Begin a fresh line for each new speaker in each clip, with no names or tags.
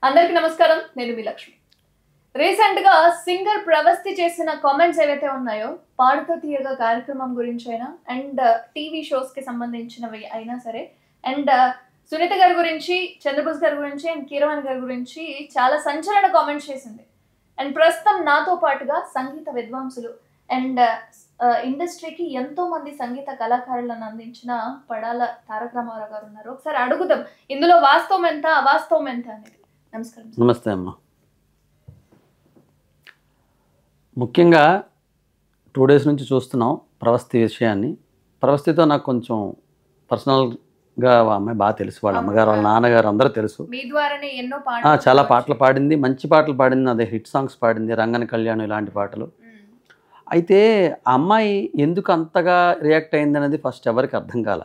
అందరికీ నమస్కారం. నేను మీ లక్ష్మి. రీసెంట్ గా సింగర్ ప్రవస్తి చేసిన కామెంట్స్ ఏవైతే ఉన్నాయో పాడుతో తీయగా కార్యక్రమం గురించి అయినా అండ్ టీవీ షోస్ కి సంబంధించినవి అయినా సరే అండ్ సునీత గారి గురించి, చంద్రబోస్ గారి గురించి అండ్ కీరవాణి గారి గురించి చాలా సంచలన కామెంట్స్ చేసింది. అండ్ ప్రస్తుతం నాతో పాటుగా సంగీత విద్వాంసులు అండ్ ఇండస్ట్రీకి ఎంతో మంది సంగీత కళాకారులను అందించిన పడాల తారక రామారావు గారు ఉన్నారు. ఒకసారి అడుగుదాం ఇందులో వాస్తవం ఎంత అవాస్తవం ఎంత అనేది. నమస్కారం.
నమస్తే అమ్మ. ముఖ్యంగా 2 days నుంచి చూస్తున్నాం ప్రవస్తి విషయాన్ని. ప్రవస్తితో నాకు కొంచెం పర్సనల్గా అమ్మాయి బాగా తెలుసు. వాళ్ళ అమ్మగారు, వాళ్ళ నాన్నగారు అందరూ తెలుసు.
మీ ద్వారానే ఎన్నో
చాలా పాటలు పాడింది, మంచి పాటలు పాడింది, అదే హిట్ సాంగ్స్ పాడింది, రంగన కళ్యాణం ఇలాంటి పాటలు. అయితే ఆ అమ్మాయి ఎందుకు అంతగా రియాక్ట్ అయింది అనేది ఫస్ట్ ఎవరికి అర్థం కాల.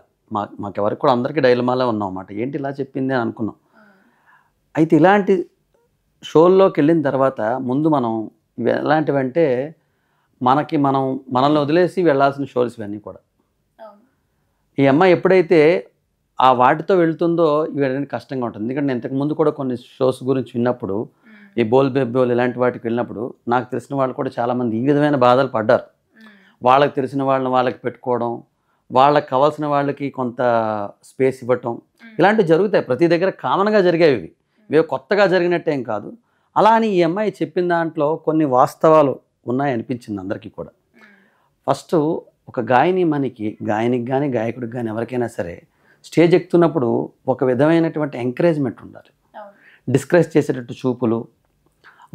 మాకెవరికి కూడా అందరికీ డైలమాలో ఉన్నాం అన్నమాట. ఏంటి ఇలా చెప్పింది అని అనుకున్నాం. అయితే ఇలాంటి షోల్లోకి వెళ్ళిన తర్వాత ముందు మనం ఇవి ఎలాంటివంటే మనల్ని వదిలేసి వెళ్ళాల్సిన షోస్ ఇవన్నీ కూడా. ఈ అమ్మాయి ఎప్పుడైతే ఆ వాటితో వెళ్తుందో ఇవన్నీ కష్టంగా ఉంటుంది. ఎందుకంటే నేను ఇంతకుముందు కూడా కొన్ని షోస్ గురించి విన్నప్పుడు, ఈ బోల్ బేబోల్ ఇలాంటి వాటికి వెళ్ళినప్పుడు నాకు తెలిసిన వాళ్ళు కూడా చాలామంది ఈ విధమైన బాధలు పడ్డారు. వాళ్ళకి తెలిసిన వాళ్ళని వాళ్ళకి పెట్టుకోవడం, వాళ్ళకి కావాల్సిన వాళ్ళకి కొంత స్పేస్ ఇవ్వటం, ఇలాంటివి జరుగుతాయి. ప్రతి దగ్గర కామన్గా జరిగేవి ఇవి. ఇవే కొత్తగా జరిగినట్టేం కాదు. అలా అని ఈ అమ్మాయి చెప్పిన దాంట్లో కొన్ని వాస్తవాలు ఉన్నాయనిపించింది అందరికీ కూడా. ఫస్ట్ ఒక గాయనికి కానీ గాయకుడికి కానీ ఎవరికైనా సరే స్టేజ్ ఎక్కుతున్నప్పుడు ఒక విధమైనటువంటి ఎంకరేజ్మెంట్ ఉండాలి. డిస్కరేజ్ చేసేటట్టు చూపులు,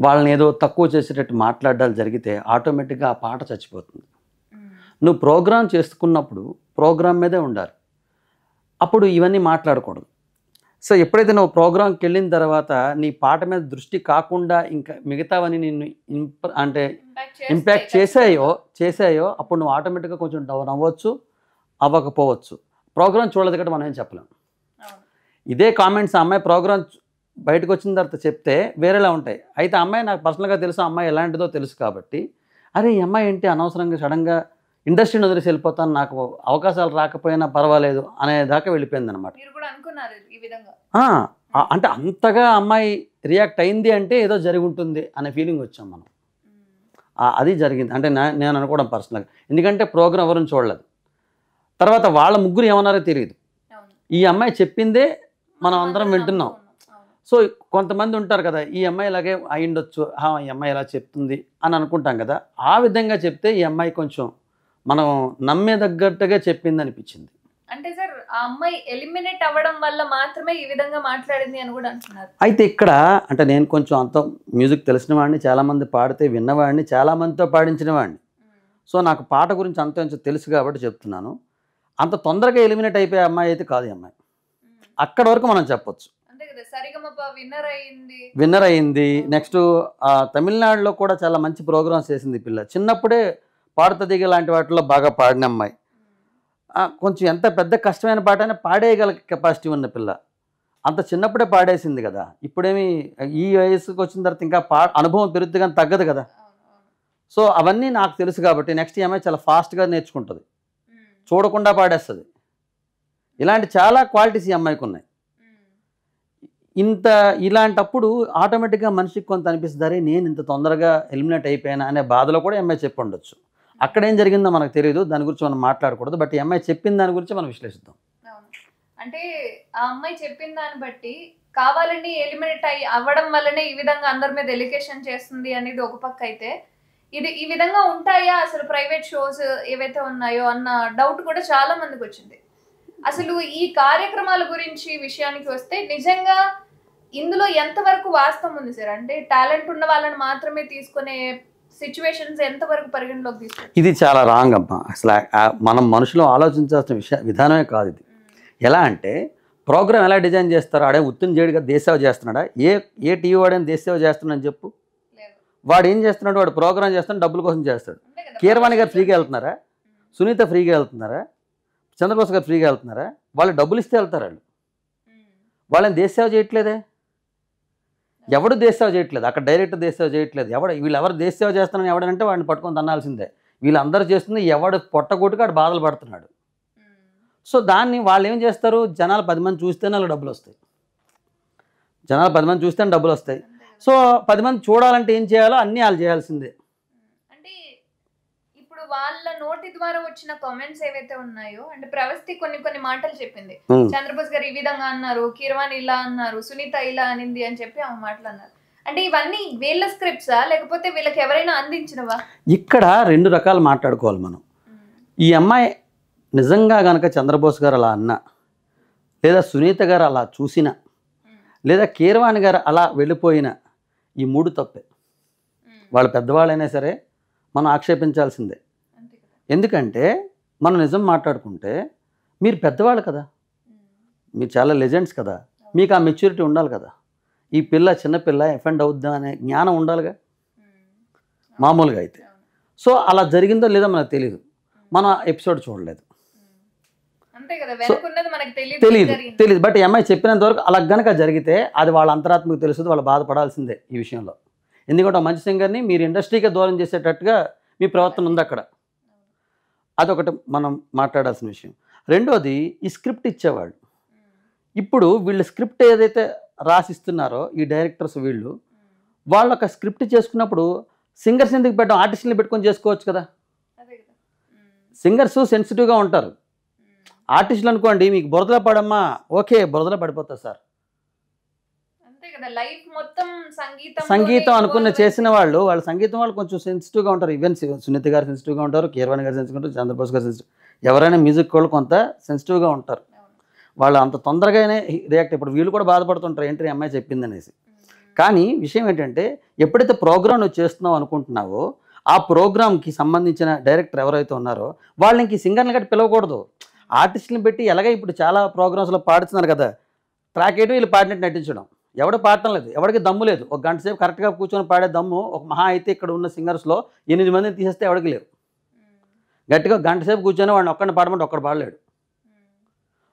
వాళ్ళని ఏదో తక్కువ చేసేటట్టు మాట్లాడాలు జరిగితే ఆటోమేటిక్గా ఆ పాట చచ్చిపోతుంది. నువ్వు ప్రోగ్రామ్ చేసుకున్నప్పుడు ప్రోగ్రామ్ మీదే ఉండాలి. అప్పుడు ఇవన్నీ మాట్లాడకూడదు. సో ఎప్పుడైతే నువ్వు ప్రోగ్రామ్కి వెళ్ళిన తర్వాత నీ పాట మీద దృష్టి కాకుండా ఇంకా మిగతావన్నీ నిన్ను ఇంపాక్ట్ చేసాయో అప్పుడు నువ్వు ఆటోమేటిక్గా కొంచెం డౌన్ అవ్వచ్చు, అవ్వకపోవచ్చు. ప్రోగ్రామ్ చూడలేదు కాబట్టి మనం ఏం చెప్పలేం. ఇదే కామెంట్స్ అమ్మాయి ప్రోగ్రామ్ బయటకు వచ్చిన తర్వాత చెప్తే వేరేలా ఉంటాయి. అయితే అమ్మాయి నాకు పర్సనల్గా తెలుసు, అమ్మాయి ఎలాంటిదో తెలుసు కాబట్టి అరే ఈ అమ్మాయి ఏంటి అనవసరంగా సడన్గా ఇండస్ట్రీని వదిలేసి వెళ్ళిపోతాను, నాకు అవకాశాలు రాకపోయినా పర్వాలేదు అనేదాకా వెళ్ళిపోయింది అనమాట. అంటే అంతగా అమ్మాయి రియాక్ట్ అయింది అంటే ఏదో జరిగి ఉంటుంది అనే ఫీలింగ్ వచ్చాం మనం. అది జరిగింది అంటే నేను అనుకోవడం పర్సనల్గా. ఎందుకంటే ప్రోగ్రాం ఎవరిని చూడలేదు. తర్వాత వాళ్ళ ముగ్గురు ఏమన్నారో తెలియదు. ఈ అమ్మాయి చెప్పిందే మనం అందరం వింటున్నాం. సో కొంతమంది ఉంటారు కదా, ఈ అమ్మాయి ఇలాగే అయ్యుండొచ్చు, ఈ అమ్మాయి ఇలా చెప్తుంది అని అనుకుంటాం కదా. ఆ విధంగా చెప్తే ఈ అమ్మాయి కొంచెం మనం నమ్మేదగ్గట్టుగా చెప్పింది అనిపించింది.
అంటే సార్ ఆ అమ్మాయి ఎలిమినేట్ అవ్వడం వల్ల మాత్రమే ఈ విధంగా మాట్లాడింది అని కూడా అంటున్నారు.
అయితే ఇక్కడ అంటే నేను కొంచెం అంత మ్యూజిక్ తెలిసిన వాడిని, చాలామంది పాడితే విన్నవాడిని, చాలామందితో పాడించిన వాడిని. సో నాకు పాట గురించి అంత తెలుసు కాబట్టి చెప్తున్నాను. అంత తొందరగా ఎలిమినేట్ అయిపోయే అమ్మాయి అయితే కాదు ఈ అమ్మాయి. అక్కడ వరకు మనం చెప్పొచ్చు. విన్నర్ అయింది. నెక్స్ట్ తమిళనాడులో కూడా చాలా మంచి ప్రోగ్రామ్స్ చేసింది పిల్ల. చిన్నప్పుడే పాడుతా దిగే లాంటి వాటిలో బాగా పాడిన అమ్మాయి. కొంచెం ఎంత పెద్ద కష్టమైన పాట అయినా పాడేయగల కెపాసిటీ ఉన్న పిల్ల. అంత చిన్నప్పుడే పాడేసింది కదా. ఇప్పుడేమి ఈ వయసుకు వచ్చిన తర్వాత ఇంకా అనుభవం పెరుగుతుంది కానీ తగ్గదు కదా. సో అవన్నీ నాకు తెలుసు కాబట్టి నెక్స్ట్ ఈ అమ్మాయి చాలా ఫాస్ట్గా నేర్చుకుంటుంది, చూడకుండా పాడేస్తుంది. ఇలాంటి చాలా క్వాలిటీస్ ఈ అమ్మాయికి ఉన్నాయి. ఇలాంటప్పుడు ఆటోమేటిక్గా మనిషికి కొంత అనిపిస్తుంది, అరే నేను ఇంత తొందరగా ఎలిమినేట్ అయిపోయాను అనే బాధలో కూడా ఈ అమ్మాయి చెప్పి ఉండొచ్చు. అక్కడ ఏం జరిగిందో మనకు తెలియదు, దాని గురించి మనం మాట్లాడకూడదు. బట్ ఈ అమ్మాయి చెప్పిన దాని గురించి మనం విశ్లేషిద్దాం.
అంటే ఆ అమ్మాయి చెప్పిన దాన్ని బట్టి కావాలని ఎలిమినేట్ అవ్వడం వల్లనే ఈ విధంగా అందరి మీద ఎలిగేషన్ చేస్తుంది అనేది ఒక పక్క అయితే, ఇది ఈ విధంగా ఉంటాయా అసలు ప్రైవేట్ షోస్ ఏవైతే ఉన్నాయో అన్న డౌట్ కూడా చాలా మందికి వచ్చింది. అసలు ఈ కార్యక్రమాల గురించి విషయానికి వస్తే నిజంగా ఇందులో ఎంతవరకు వాస్తవం ఉంది సార్? అంటే టాలెంట్ ఉన్న వాళ్ళని మాత్రమే తీసుకునే సిచ్యువేషన్స్ ఎంతవరకు పరిగణలోకి తీసుకుంటారు?
ఇది చాలా రాంగ్ అమ్మా. అసలు మనం మనుషులు ఆలోచించాల్సిన విధానమే కాదు ఇది. ఎలా అంటే ప్రోగ్రామ్ ఎలా డిజైన్ చేస్తారో, ఆడే ఉత్తుని చేయడుగా దేశసేవ చేస్తున్నాడా? ఏ టీవీ వాడైనా దేశసేవ చేస్తున్నాడని చెప్పు. వాడు ఏం చేస్తున్నాడు? వాడు ప్రోగ్రామ్ చేస్తాడు, డబ్బుల కోసం చేస్తాడు. కీరవాణి గారు ఫ్రీగా వెళ్తున్నారా? సునీత ఫ్రీగా వెళ్తున్నారా? చంద్రబోస్ గారు ఫ్రీగా వెళ్తున్నారా? వాళ్ళు డబ్బులు ఇస్తే వెళ్తారు. వాళ్ళని దేశసేవ చేయట్లేదే. ఎవడు దేశసేవ చేయట్లేదు. అక్కడ డైరెక్టర్ దేశసేవ చేయట్లేదు. వీళ్ళెవరు దేశసేవ చేస్తున్నారని ఎవడంటే వాడిని పట్టుకొని తన్నాల్సిందే. వీళ్ళందరూ చేస్తుంది ఎవడు పొట్టగొట్టుకు వాడు బాధలు పడుతున్నాడు. సో దాన్ని వాళ్ళు ఏం చేస్తారు, జనాలు 10 మంది చూస్తేనే వాళ్ళకి డబ్బులు వస్తాయి. జనాలు 10 మంది చూస్తే డబ్బులు వస్తాయి. సో 10 మంది చూడాలంటే ఏం చేయాలో అన్నీ వాళ్ళు చేయాల్సిందే.
అంటే ఇప్పుడు వాళ్ళ నోటి ద్వారా వచ్చిన కామెంట్స్ ఏవైతే ఉన్నాయో, అంటే ప్రవస్తి కొన్ని కొన్ని మాటలు చెప్పింది. చంద్రబోస్ గారు ఈ విధంగా అన్నారు, కీరవాణి ఇలా అన్నారు, సునీత ఇలా అనింది అని చెప్పి ఆమె మాటలు అన్నారు. అంటే ఇవన్నీ వీళ్ళ స్క్రిప్ట్సా లేకపోతే వీళ్ళకి ఎవరైనా అందించినవా?
ఇక్కడ 2 రకాలు మాట్లాడుకోవాలి మనం. ఈ అమ్మాయి నిజంగా కనుక చంద్రబోస్ గారు అలా అన్నా, లేదా సునీత గారు అలా చూసినా, లేదా కీరవాణి గారు అలా వెళ్ళిపోయినా, ఈ 3 తప్పే. వాళ్ళు పెద్దవాళ్ళైనా సరే మనం ఆక్షేపించాల్సిందే. ఎందుకంటే మనం నిజం మాట్లాడుకుంటే మీరు పెద్దవాళ్ళు కదా, మీరు చాలా లెజెండ్స్ కదా, మీకు ఆ మెచ్యూరిటీ ఉండాలి కదా. ఈ పిల్ల చిన్నపిల్ల ఎఫెండ్ అవుద్దా అనే జ్ఞానం ఉండాలిగా మామూలుగా అయితే. సో అలా జరిగిందో లేదో మనకు తెలియదు, మనం ఎపిసోడ్ చూడలేదు, తెలియదు. బట్ ఈ అమ్మాయి చెప్పినంత వరకు అలా గనక జరిగితే అది వాళ్ళ అంతరాత్మకు తెలుస్తుంది, వాళ్ళు బాధపడాల్సిందే ఈ విషయంలో. ఎందుకంటే మంచి సింగర్ని మీరు ఇండస్ట్రీకే దూరం చేసేటట్టుగా మీ ప్రవర్తన ఉంది అక్కడ. అదొకటి మనం మాట్లాడాల్సిన విషయం. రెండోది ఈ స్క్రిప్ట్ ఇచ్చేవాళ్ళు. ఇప్పుడు వీళ్ళు స్క్రిప్ట్ ఏదైతే రాసిస్తున్నారో ఈ డైరెక్టర్స్ వీళ్ళు, వాళ్ళు ఒక స్క్రిప్ట్ చేసుకున్నప్పుడు సింగర్స్ ఎందుకు పెట్టడం, ఆర్టిస్టులు పెట్టుకొని చేసుకోవచ్చు కదా. సింగర్స్ సెన్సిటివ్గా ఉంటారు. ఆర్టిస్టులు అనుకోండి మీకు బురదలో పడమ్మా, ఓకే బురదలో పడిపోతా సార్. సంగీతం అనుకున్న చేసిన వాళ్ళు సంగీతం వాళ్ళు కొంచెం సెన్సిటివ్గా ఉంటారు. ఈవెన్ సునీత గారు సెన్సిటివ్గా ఉంటారు, కీరవాణి గారు సెన్సిటివ్గా ఉంటారు, చంద్రబోస్ గారు సెన్సిటివ్, ఎవరైనా మ్యూజిక్ వాళ్ళు కొంత సెన్సిటివ్గా ఉంటారు. వాళ్ళు అంత తొందరగానే రియాక్ట్. ఇప్పుడు వీళ్ళు కూడా బాధపడుతుంటారు ఏంటి అమ్మాయి చెప్పింది అనేసి. కానీ విషయం ఏంటంటే ఎప్పుడైతే ప్రోగ్రామ్ నువ్వు చేస్తున్నావు అనుకుంటున్నావో ఆ ప్రోగ్రామ్కి సంబంధించిన డైరెక్టర్ ఎవరైతే ఉన్నారో వాళ్ళకి సింగర్ని గట్టి పిలవకూడదు, ఆర్టిస్టులను పెట్టి. ఎలాగ ఇప్పుడు చాలా ప్రోగ్రామ్స్లో పాడుతున్నారు కదా, ట్రాక్ వేయడం వీళ్ళు పాడినట్టు నటించడం. ఎవడు పాడటం లేదు, ఎవరికి దమ్ము లేదు. ఒక గంట సేపు కరెక్ట్గా కూర్చొని పాడే దమ్ము ఒక మహా అయితే ఇక్కడ ఉన్న సింగర్స్లో 8 మందిని తీసేస్తే ఎవరికి లేరు. గట్టిగా గంట సేపు కూర్చొని వాడిని ఒక్కడిని పాడమంటే ఒక్కడు పాడలేడు.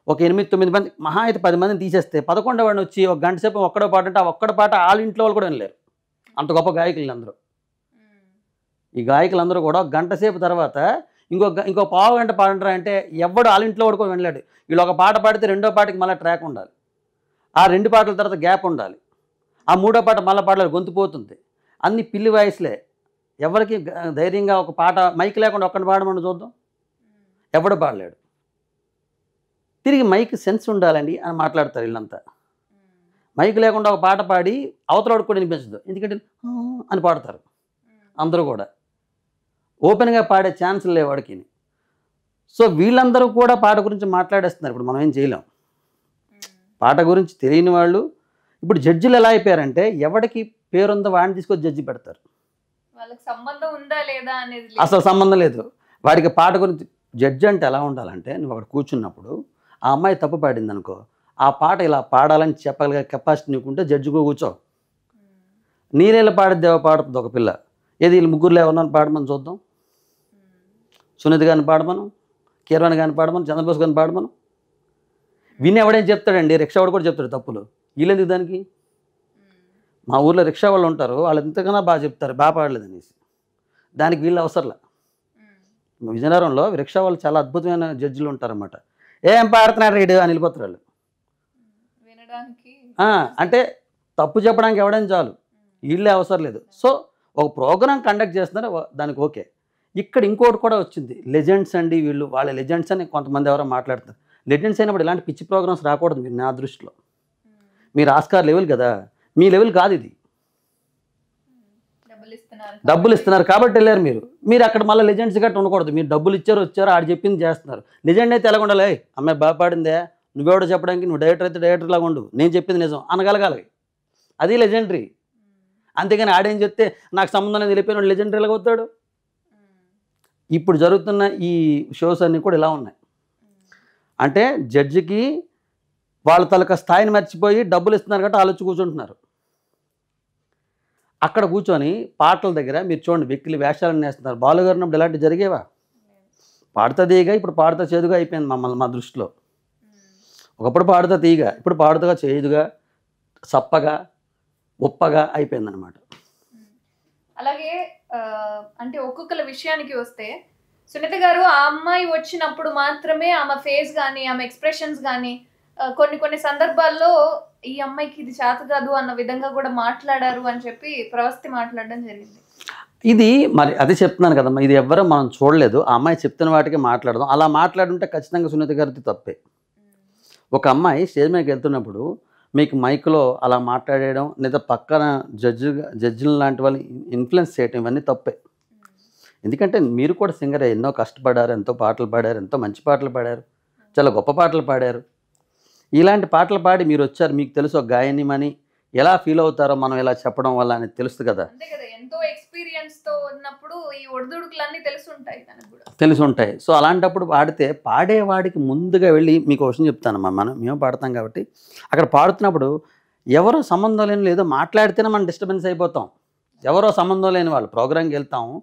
ఒక 8-9 మంది మహా అయితే 10 మందిని తీసేస్తే 11వ వాడిని వచ్చి ఒక గంట సేపు ఒక్కడో పాట అంటే ఆ ఒక్కడ పాట వాళ్ళ ఇంట్లో వాళ్ళు కూడా వినలేరు. అంత గొప్ప గాయకులు అందరూ. ఈ గాయకులందరూ కూడా ఒక గంట సేపు తర్వాత ఇంకో పావు గంట పాడంటారా అంటే ఎవడు వాళ్ళ ఇంట్లో వాడు కూడా వినలేడు. వీళ్ళు ఒక పాట పాడితే రెండో పాటకి మళ్ళీ ట్రాక్ ఉండాలి, ఆ 2 పాటల తర్వాత గ్యాప్ ఉండాలి, ఆ 3వ పాట మళ్ళీ పాడలేదు, గొంతు పోతుంది. అన్ని పిల్లి వాయిస్లే. ఎవరికి ధైర్యంగా ఒక పాట మైక్ లేకుండా ఒక్కడిని పాడమని చూద్దాం, ఎవడు పాడలేడు. తిరిగి మైక్ సెన్స్ ఉండాలండి అని మాట్లాడతారు వీళ్ళంతా. మైక్ లేకుండా ఒక పాట పాడి అవతలవాడికి కూడా వినిపించదు, ఎందుకంటే అని పాడతారు అందరూ కూడా. ఓపెన్గా పాడే ఛాన్సులు లేవు వాడికి. సో వీళ్ళందరూ కూడా పాట గురించి మాట్లాడేస్తున్నారు. ఇప్పుడు మనం ఏం చేయలేం. పాట గురించి తెలియని వాళ్ళు ఇప్పుడు జడ్జిలు ఎలా అయిపోయారంటే ఎవడికి పేరుందో వాడిని తీసుకొచ్చి జడ్జి పెడతారు. అసలు సంబంధం లేదు వాడికి పాట గురించి. జడ్జి అంటే ఎలా ఉండాలంటే నువ్వు అక్కడ కూర్చున్నప్పుడు ఆ అమ్మాయి తప్పు పాడింది అనుకో, ఆ పాట ఇలా పాడాలని చెప్పగలిగే కెపాసిటీ నీకుంటే జడ్జిగా కూర్చో. నీరేళ్ళ పాడిద్దేవో పాడుతుంది ఒక పిల్ల, ఏది వీళ్ళు ముగ్గురులో ఎవరినైనా పాడమని చూద్దాం. సునీత గారిని పాడమను, కీరవాణి గారిని పాడమను, చంద్రబోస్ గారిని పాడమను. విని ఎవడేం చెప్తాడండి, రిక్షావాడు కూడా చెప్తాడు తప్పులు. వీళ్ళెందుకు దానికి? మా ఊర్లో రిక్షా వాళ్ళు ఉంటారు, వాళ్ళు ఎంతకన్నా బాగా చెప్తారు బాగా పాడలేదు అనేసి. దానికి వీళ్ళు అవసరంలా. విజయనగరంలో రిక్షా వాళ్ళు చాలా అద్భుతమైన జడ్జిలు ఉంటారన్నమాట. ఏం పాడుతున్నారు రీడు అని వెళ్ళిపోతారు వాళ్ళు. అంటే తప్పు చెప్పడానికి ఎవడని చాలు, వీళ్ళే అవసరం లేదు. సో ఒక ప్రోగ్రామ్ కండక్ట్ చేస్తున్నారు దానికి ఓకే. ఇక్కడ ఇంకోటి కూడా వచ్చింది, లెజెండ్స్ అండి వీళ్ళు, వాళ్ళ లెజెండ్స్ అని కొంతమంది ఎవరో మాట్లాడుతారు. లెజెండ్స్ అయినప్పుడు ఇలాంటి పిచ్చి ప్రోగ్రామ్స్ రాకూడదు. మీరు నా దృష్టిలో మీరు ఆస్కార్ లెవెల్ కదా, మీ లెవెల్ కాదు ఇది. డబ్బులు ఇస్తున్నారు కాబట్టి వెళ్ళారు మీరు అక్కడ మళ్ళీ లెజెండ్స్ గట్ట ఉండకూడదు. మీరు డబ్బులు ఇచ్చారు వచ్చారు ఆడు చెప్పింది చేస్తున్నారు. లెజెండ్ అయితే ఎలాగ ఉండాలి, అమ్మాయి బాగా పాడిందే నువ్వెవడో చెప్పడానికి, నువ్వు డైరెక్టర్ అయితే డైరెక్టర్ లాగా ఉండు, నేను చెప్పింది నిజం అనగలగాలి. అది లెజెండరీ. అంతేగాని ఆడేం చెప్తే నాకు సంబంధం అనేది వెళ్ళిపోయిన లెజెండరీ ఎలాగ అవుతాడు. ఇప్పుడు జరుగుతున్న ఈ షోస్ అన్నీ కూడా ఇలా ఉన్నాయి. అంటే జడ్జికి వాళ్ళ తలక స్థాయిని మర్చిపోయి డబ్బులు ఇస్తున్నారు కాబట్టి ఆలోచి కూర్చుంటున్నారు. అక్కడ కూర్చొని పాటల దగ్గర మీరు చూడండి వ్యక్తులు వేషాలను వేస్తున్నారు. బాలుగారు ఉన్నప్పుడు ఇలాంటివి జరిగేవా? పాడుతా తీయగా ఇప్పుడు పాడుతా చేదుగా అయిపోయింది మా దృష్టిలో. ఒకప్పుడు పాడుతా తీయగా, ఇప్పుడు పాడుతా చేదుగా, సప్పగా, ఉప్పగా అయిపోయిందనమాట.
అలాగే అంటే ఒక్కొక్కల విషయానికి వస్తే సునీత గారు ఆ అమ్మాయి వచ్చినప్పుడు మాత్రమే ఆమె ఫేస్ కానీ ఆమె ఎక్స్ప్రెషన్స్ కానీ కొన్ని కొన్ని సందర్భాల్లో ఈ అమ్మాయికి ఇది చేత కాదు అన్న విధంగా కూడా మాట్లాడారు అని చెప్పి ప్రవస్తి మాట్లాడడం జరిగింది.
ఇది మరి అదే చెప్తున్నాను కదమ్మా, ఇది ఎవ్వరూ మనం చూడలేదు. ఆ అమ్మాయి చెప్తున్న వాటికి మాట్లాడదాం. అలా మాట్లాడుంటే ఖచ్చితంగా సునీత గారిది తప్పే. ఒక అమ్మాయి స్టేజ్ మీదకి వెళ్తున్నప్పుడు మీకు మైక్లో అలా మాట్లాడేయడం, లేదా పక్కన జడ్జిలు లాంటి వాళ్ళు ఇన్ఫ్లుయెన్స్ చేయటం, ఇవన్నీ తప్పే. ఎందుకంటే మీరు కూడా సింగరే, ఎన్నో కష్టపడ్డారు, ఎంతో పాటలు పాడారు, ఎంతో మంచి పాటలు పాడారు, చాలా గొప్ప పాటలు పాడారు. ఇలాంటి పాటలు పాడి మీరు వచ్చారు, మీకు తెలుసు ఒక గాయనిమని ఎలా ఫీల్ అవుతారో మనం ఇలా చెప్పడం వల్ల అనేది తెలుస్తుంది కదా.
అంతే కదా, ఎంతో ఎక్స్పీరియన్స్ తో ఉన్నప్పుడు ఈ ఒడిదుడుకులన్నీ తెలుసుంటాయి తనకు కూడా. తెలుసుంటాయి.
సో అలాంటప్పుడు పాడితే పాడేవాడికి ముందుగా వెళ్ళి మీకు విషయం చెప్తానమ్మా, మేము పాడతాం కాబట్టి అక్కడ పాడుతున్నప్పుడు ఎవరో సంబంధం లేని ఏదో మాట్లాడితేనే మనం డిస్టర్బెన్స్ అయిపోతాం. ఎవరో సంబంధం లేని వాళ్ళు ప్రోగ్రామ్కి వెళ్తాము,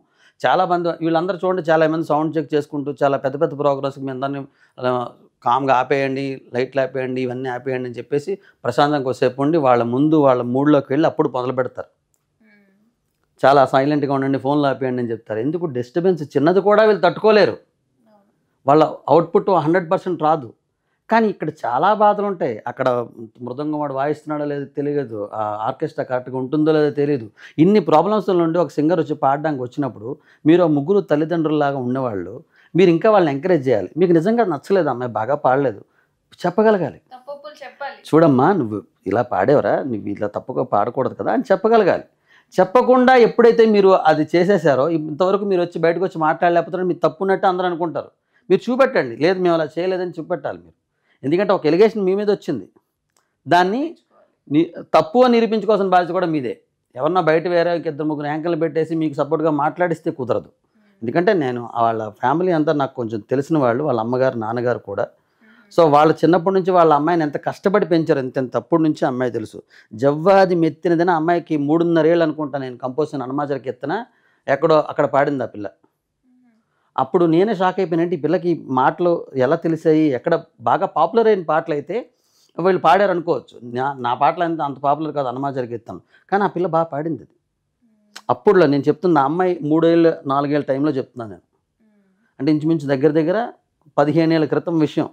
చాలామంది వీళ్ళందరూ చూడండి, చాలామంది సౌండ్ చెక్ చేసుకుంటూ చాలా పెద్ద పెద్ద ప్రోగ్రామ్స్కి మీ అందరినీ కామ్గా ఆపేయండి, లైట్లు ఆపేయండి, ఇవన్నీ ఆపేయండి అని చెప్పేసి ప్రశాంతంగా కొద్దిసేపు ఉండి వాళ్ళ ముందు వాళ్ళ మూడ్లోకి వెళ్ళి అప్పుడు మొదలు పెడతారు. చాలా సైలెంట్గా ఉండండి, ఫోన్లో ఆపేయండి అని చెప్తారు. ఎందుకు డిస్టర్బెన్స్ చిన్నది కూడా వీళ్ళు తట్టుకోలేరు, వాళ్ళ అవుట్పుట్ 100% రాదు. కానీ ఇక్కడ చాలా బాధలు ఉంటాయి. అక్కడ మృదంగం వాడు వాయిస్తున్నాడో లేదో తెలియదు, ఆ ఆర్కెస్ట్రా కరెక్ట్గా ఉంటుందో లేదో తెలియదు. ఇన్ని ప్రాబ్లమ్స్ నుండి ఒక సింగర్ వచ్చి పాడడానికి వచ్చినప్పుడు మీరు ఆ ముగ్గురు తల్లిదండ్రుల్లాగా ఉండేవాళ్ళు, మీరు ఇంకా వాళ్ళని ఎంకరేజ్ చేయాలి. మీకు నిజంగా నచ్చలేదు, అమ్మాయి బాగా పాడలేదు, చెప్పగలగాలి. చూడమ్మా నువ్వు ఇలా పాడేవరా, నువ్వు ఇలా తప్పుగా పాడకూడదు కదా అని చెప్పగలగాలి. చెప్పకుండా ఎప్పుడైతే మీరు అది చేసేసారో, ఇంతవరకు మీరు వచ్చి బయటకు వచ్చి మాట్లాడలేకపోతే మీరు తప్పున్నట్టు అందరూ అనుకుంటారు. మీరు చూపెట్టండి, లేదు మేము అలా చేయలేదని చూపెట్టాలి మీరు. ఎందుకంటే ఒక ఎలిగేషన్ మీ మీద వచ్చింది, దాన్ని తప్పు అని నిరూపించుకోవాల్సిన బాధ్యత కూడా మీదే. ఎవరన్నా బయట వేరే ఇద్దరు ముగ్గురు యాంకర్లు పెట్టేసి మీకు సపోర్ట్గా మాట్లాడిస్తే కుదరదు. ఎందుకంటే నేను వాళ్ళ ఫ్యామిలీ అంతా నాకు కొంచెం తెలిసిన వాళ్ళు, వాళ్ళ అమ్మగారు నాన్నగారు కూడా. సో వాళ్ళు చిన్నప్పటి నుంచి వాళ్ళ అమ్మాయిని ఎంత కష్టపడి పెంచారు, ఎంత తప్పుడు నుంచి అమ్మాయి తెలుసు. జవ్వాది మెత్తినదని అమ్మాయికి 3.5 ఏళ్ళు అనుకుంటా, నేను కంపోజిషన్ హనుమాజరికి ఎత్తిన ఎక్కడో అక్కడ పాడింది ఆ పిల్ల. అప్పుడు నేనే షాక్ అయిపోయినంటే ఈ పిల్లకి మాటలు ఎలా తెలిసాయి, ఎక్కడ బాగా పాపులర్ అయిన పాటలు అయితే వీళ్ళు పాడారు అనుకోవచ్చు. నా పాటలు అంత పాపులర్ కాదు, హనుమాజరికి ఎత్తాను, కానీ ఆ పిల్ల బాగా పాడింది. అది అప్పుడులో నేను చెప్తున్నా, అమ్మాయి 3 ఏళ్ళు 4 ఏళ్ళ టైంలో చెప్తున్నాను నేను. అంటే ఇంచుమించు దగ్గర దగ్గర 15 ఏళ్ళ క్రితం విషయం.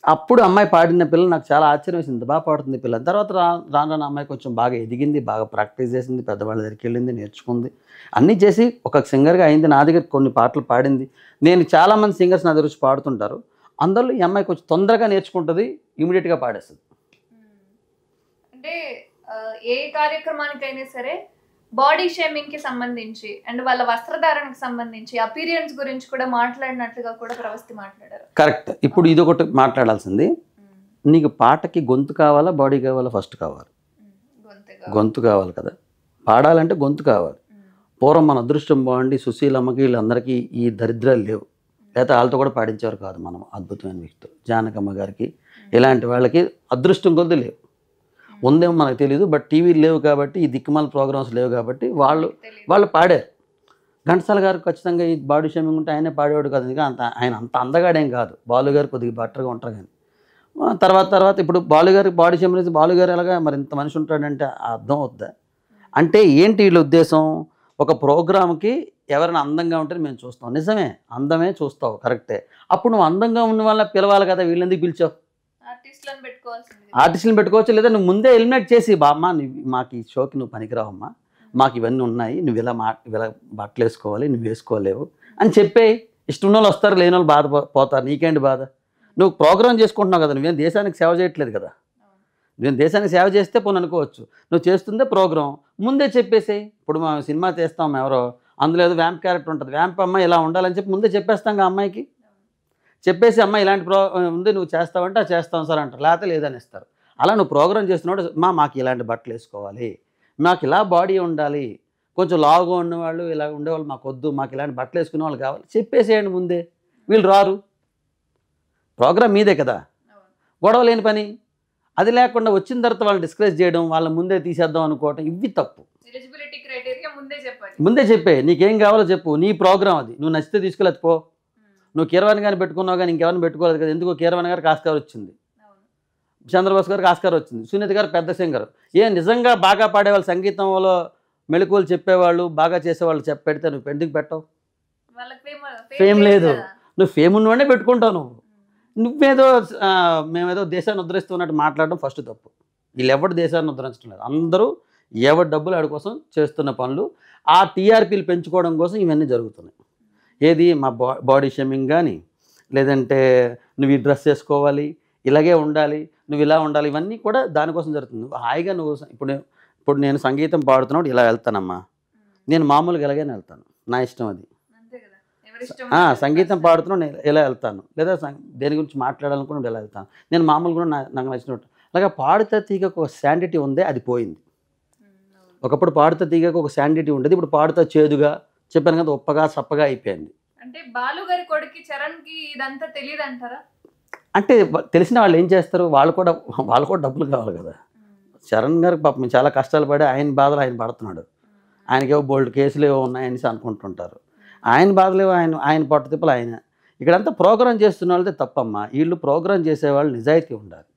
అప్పుడు అమ్మాయి పాడిన పిల్ల నాకు చాలా ఆశ్చర్యం వేసింది, బాగా పాడుతుంది పిల్ల. తర్వాత రాను అమ్మాయి కొంచెం బాగా ఎదిగింది, బాగా ప్రాక్టీస్ చేసింది, పెద్దవాళ్ళ దగ్గరికి వెళ్ళింది, నేర్చుకుంది, అన్నీ చేసి ఒక సింగర్గా అయింది. నా దగ్గర కొన్ని పాటలు పాడింది. నేను చాలామంది సింగర్స్ నా దగ్గర వచ్చి పాడుతుంటారు, అందులో ఈ అమ్మాయి కొంచెం తొందరగా నేర్చుకుంటుంది, ఇమీడియట్గా పాడేస్తుంది.
అంటే ఏ కార్యక్రమానికైనా సరే బాడీ షేమింగ్ కి సంబంధించి అండ్ వాళ్ళ వస్త్రధారణకు సంబంధించి అపీరియన్స్ గురించి కూడా మాట్లాడినట్లుగా కూడా ప్రవస్తి మాట్లాడారు.
కరెక్ట్. ఇప్పుడు ఇది ఒకటి మాట్లాడాల్సింది, నీకు పాటకి గొంతు కావాలా బాడీ కావాలా? ఫస్ట్ కావాలి, గొంతు కావాలి కదా. పాడాలంటే గొంతు కావాలి. పూర్వం మన అదృష్టం బాగుండి సుశీలమ్మకి వీళ్ళందరికీ ఈ దరిద్రాలు లేవు, లేకపోతే వాళ్ళతో కూడా పాడించేవారు కాదు. మనం అద్భుతమైన వ్యక్తులు, జానకమ్మ గారికి ఇలాంటి వాళ్ళకి అదృష్టం కొద్ది లేవు, ఉందేమో మనకు తెలియదు. బట్ టీవీలు లేవు కాబట్టి, ఈ దిక్కుమాల ప్రోగ్రామ్స్ లేవు కాబట్టి వాళ్ళు పాడారు. ఘంటసాల గారు ఖచ్చితంగా ఈ బాడీ షేమింగ్ ఉంటే ఆయనే పాడేవాడు కాదు, ఎందుకంటే ఆయన అంత అందగాడేం కాదు. బాలుగారు కొద్దిగా బట్టర్గా ఉంటారు. కానీ తర్వాత ఇప్పుడు బాలుగారికి బాడీ షేమింగ్, బాలుగారు ఎలాగా మరి ఇంత మనిషి ఉంటాడంటే అర్థం అవుతుందా? అంటే ఏంటి వీళ్ళ ఉద్దేశం, ఒక ప్రోగ్రామ్కి ఎవరైనా అందంగా ఉంటే మేము చూస్తాం, నిజమే అందమే చూస్తావు కరెక్టే. అప్పుడు నువ్వు అందంగా ఉన్న వాళ్ళని పిలవాలి కదా, వీళ్ళెందుకు పిలిచావు? ఆర్టిస్టులను పెట్టుకోవచ్చు, లేదా నువ్వు ముందే ఎలిమినేట్ చేసి, బామ్మ మాకు ఈ షోకి నువ్వు పనికిరావమ్మా, మాకు ఇవన్నీ ఉన్నాయి, నువ్వు ఇలా బట్టలు వేసుకోవాలి, నువ్వు వేసుకోలేవు అని చెప్పే. ఇష్టం ఉన్న వాళ్ళు వస్తారు, లేని వాళ్ళు బాధ పోతారు, నీకేంటి బాధ? నువ్వు ప్రోగ్రామ్ చేసుకుంటున్నావు కదా, నువ్వేం దేశానికి సేవ చేయట్లేదు కదా. నువ్వేం దేశానికి సేవ చేస్తే పోనీ అనుకోవచ్చు, నువ్వు చేస్తుందే ప్రోగ్రామ్, ముందే చెప్పేసేయి. ఇప్పుడు మేము సినిమా చేస్తాం, ఎవరో అందులో ఏదో వ్యాంప్ క్యారెక్టర్ ఉంటుంది, వ్యాంప్ అమ్మాయి ఇలా ఉండాలని చెప్పి ముందే చెప్పేస్తాం ఆ అమ్మాయికి. చెప్పేసి అమ్మాయి ఇలాంటి ఉంది నువ్వు చేస్తావంటే అది చేస్తాం సార్ అంటారు, లేకపోతే లేదని ఇస్తారు. అలా నువ్వు ప్రోగ్రామ్ చేస్తున్నాడు, మాకు ఇలాంటి బట్టలు వేసుకోవాలి, మాకు ఇలా బాడీ ఉండాలి, కొంచెం లావుగా ఉన్నవాళ్ళు ఇలా ఉండేవాళ్ళు మాకు వద్దు, మాకు ఇలాంటి బట్టలు వేసుకునే వాళ్ళు కావాలి, చెప్పేసేయండి ముందే. వీళ్ళు రారు, ప్రోగ్రామ్ మీదే కదా, గొడవ లేని పని. అది లేకుండా వచ్చిన తర్వాత వాళ్ళని డిస్కరేజ్ చేయడం, వాళ్ళ ముందే తీసేద్దాం అనుకోవటం, ఇవి తప్పు. ముందే చెప్పే, నీకేం కావాలో చెప్పు, నీ ప్రోగ్రామ్ అది, నువ్వు నచ్చితే తీసుకెళ్ళి పో. నువ్వు కీరవాణి గారిని పెట్టుకున్నావు కానీ ఇంకెవరిని పెట్టుకోలేదు కదా. ఎందుకు కీరవాణి గారికి ఆస్కార్ వచ్చింది, చంద్రబాబు గారికి ఆస్కార్ వచ్చింది, సునీత గారు పెద్ద సింగర్. నిజంగా బాగా పాడేవాళ్ళు, సంగీతంలో మెళకువలు చెప్పేవాళ్ళు, బాగా చేసేవాళ్ళు పెడితే నువ్వు ఎందుకు పెట్టవు? ఫేమ్ లేదు, నువ్వు ఫేమ్ ఉన్నవాడే పెట్టుకుంటావు. నువ్వు నువ్వేదో మేమేదో దేశాన్ని ఉద్ధరిస్తున్నట్టు మాట్లాడడం ఫస్ట్ తప్పు. వీళ్ళు ఎవరు దేశాన్ని ఉద్ధరించడం లేదు. అందరూ ఎవరి డబ్బులు ఆడి కోసం చేస్తున్న పనులు, ఆ టీఆర్పీలు పెంచుకోవడం కోసం ఇవన్నీ జరుగుతున్నాయి. ఏది మా బాడీ షేమింగ్ కానీ, లేదంటే నువ్వు ఈ డ్రెస్ వేసుకోవాలి, ఇలాగే ఉండాలి, నువ్వు ఇలా ఉండాలి, ఇవన్నీ కూడా దానికోసం జరుగుతుంది. హాయిగా నువ్వు ఇప్పుడు నేను సంగీతం పాడుతున్నప్పుడు ఇలా వెళ్తానమ్మా, నేను మామూలుగా ఇలాగైనా వెళ్తాను, నా ఇష్టం అది. సంగీతం పాడుతున్నాడు నేను ఎలా వెళ్తాను, లేదా దేని గురించి మాట్లాడాలనుకున్నప్పుడు ఎలా వెళ్తాను, నేను మామూలుగా నాకు నచ్చినట్టు. అలాగా పాడుతా తీగకు ఒక శాండిటీ ఉందే, అది పోయింది. ఒకప్పుడు పాడుతా తీగకు ఒక శాండిటీ ఉండేది, ఇప్పుడు పాడుతా చేదుగా, చెప్పాను కదా, ఉప్పగా సప్పగా అయిపోయింది.
అంటే బాలు గారి కొడుకు చరణ్కి ఇదంతా తెలియదు అంటారా?
అంటే తెలిసిన వాళ్ళు ఏం చేస్తారు, వాళ్ళు కూడా డబ్బులు కావాలి కదా. చరణ్ గారికి పాపం చాలా కష్టాలు పడి ఆయన బాధలు ఆయన పడుతున్నాడు. ఆయనకేవో బోల్డ్ కేసులు ఏవో ఉన్నాయని అనుకుంటుంటారు. ఆయన బాధలేవో ఆయన పొట్ట తిప్పలు ఆయన. ఇక్కడంతా ప్రోగ్రాం చేస్తున్న వాళ్ళదే తప్పమ్మా. వీళ్ళు ప్రోగ్రాం చేసేవాళ్ళు నిజాయితీ ఉండాలి.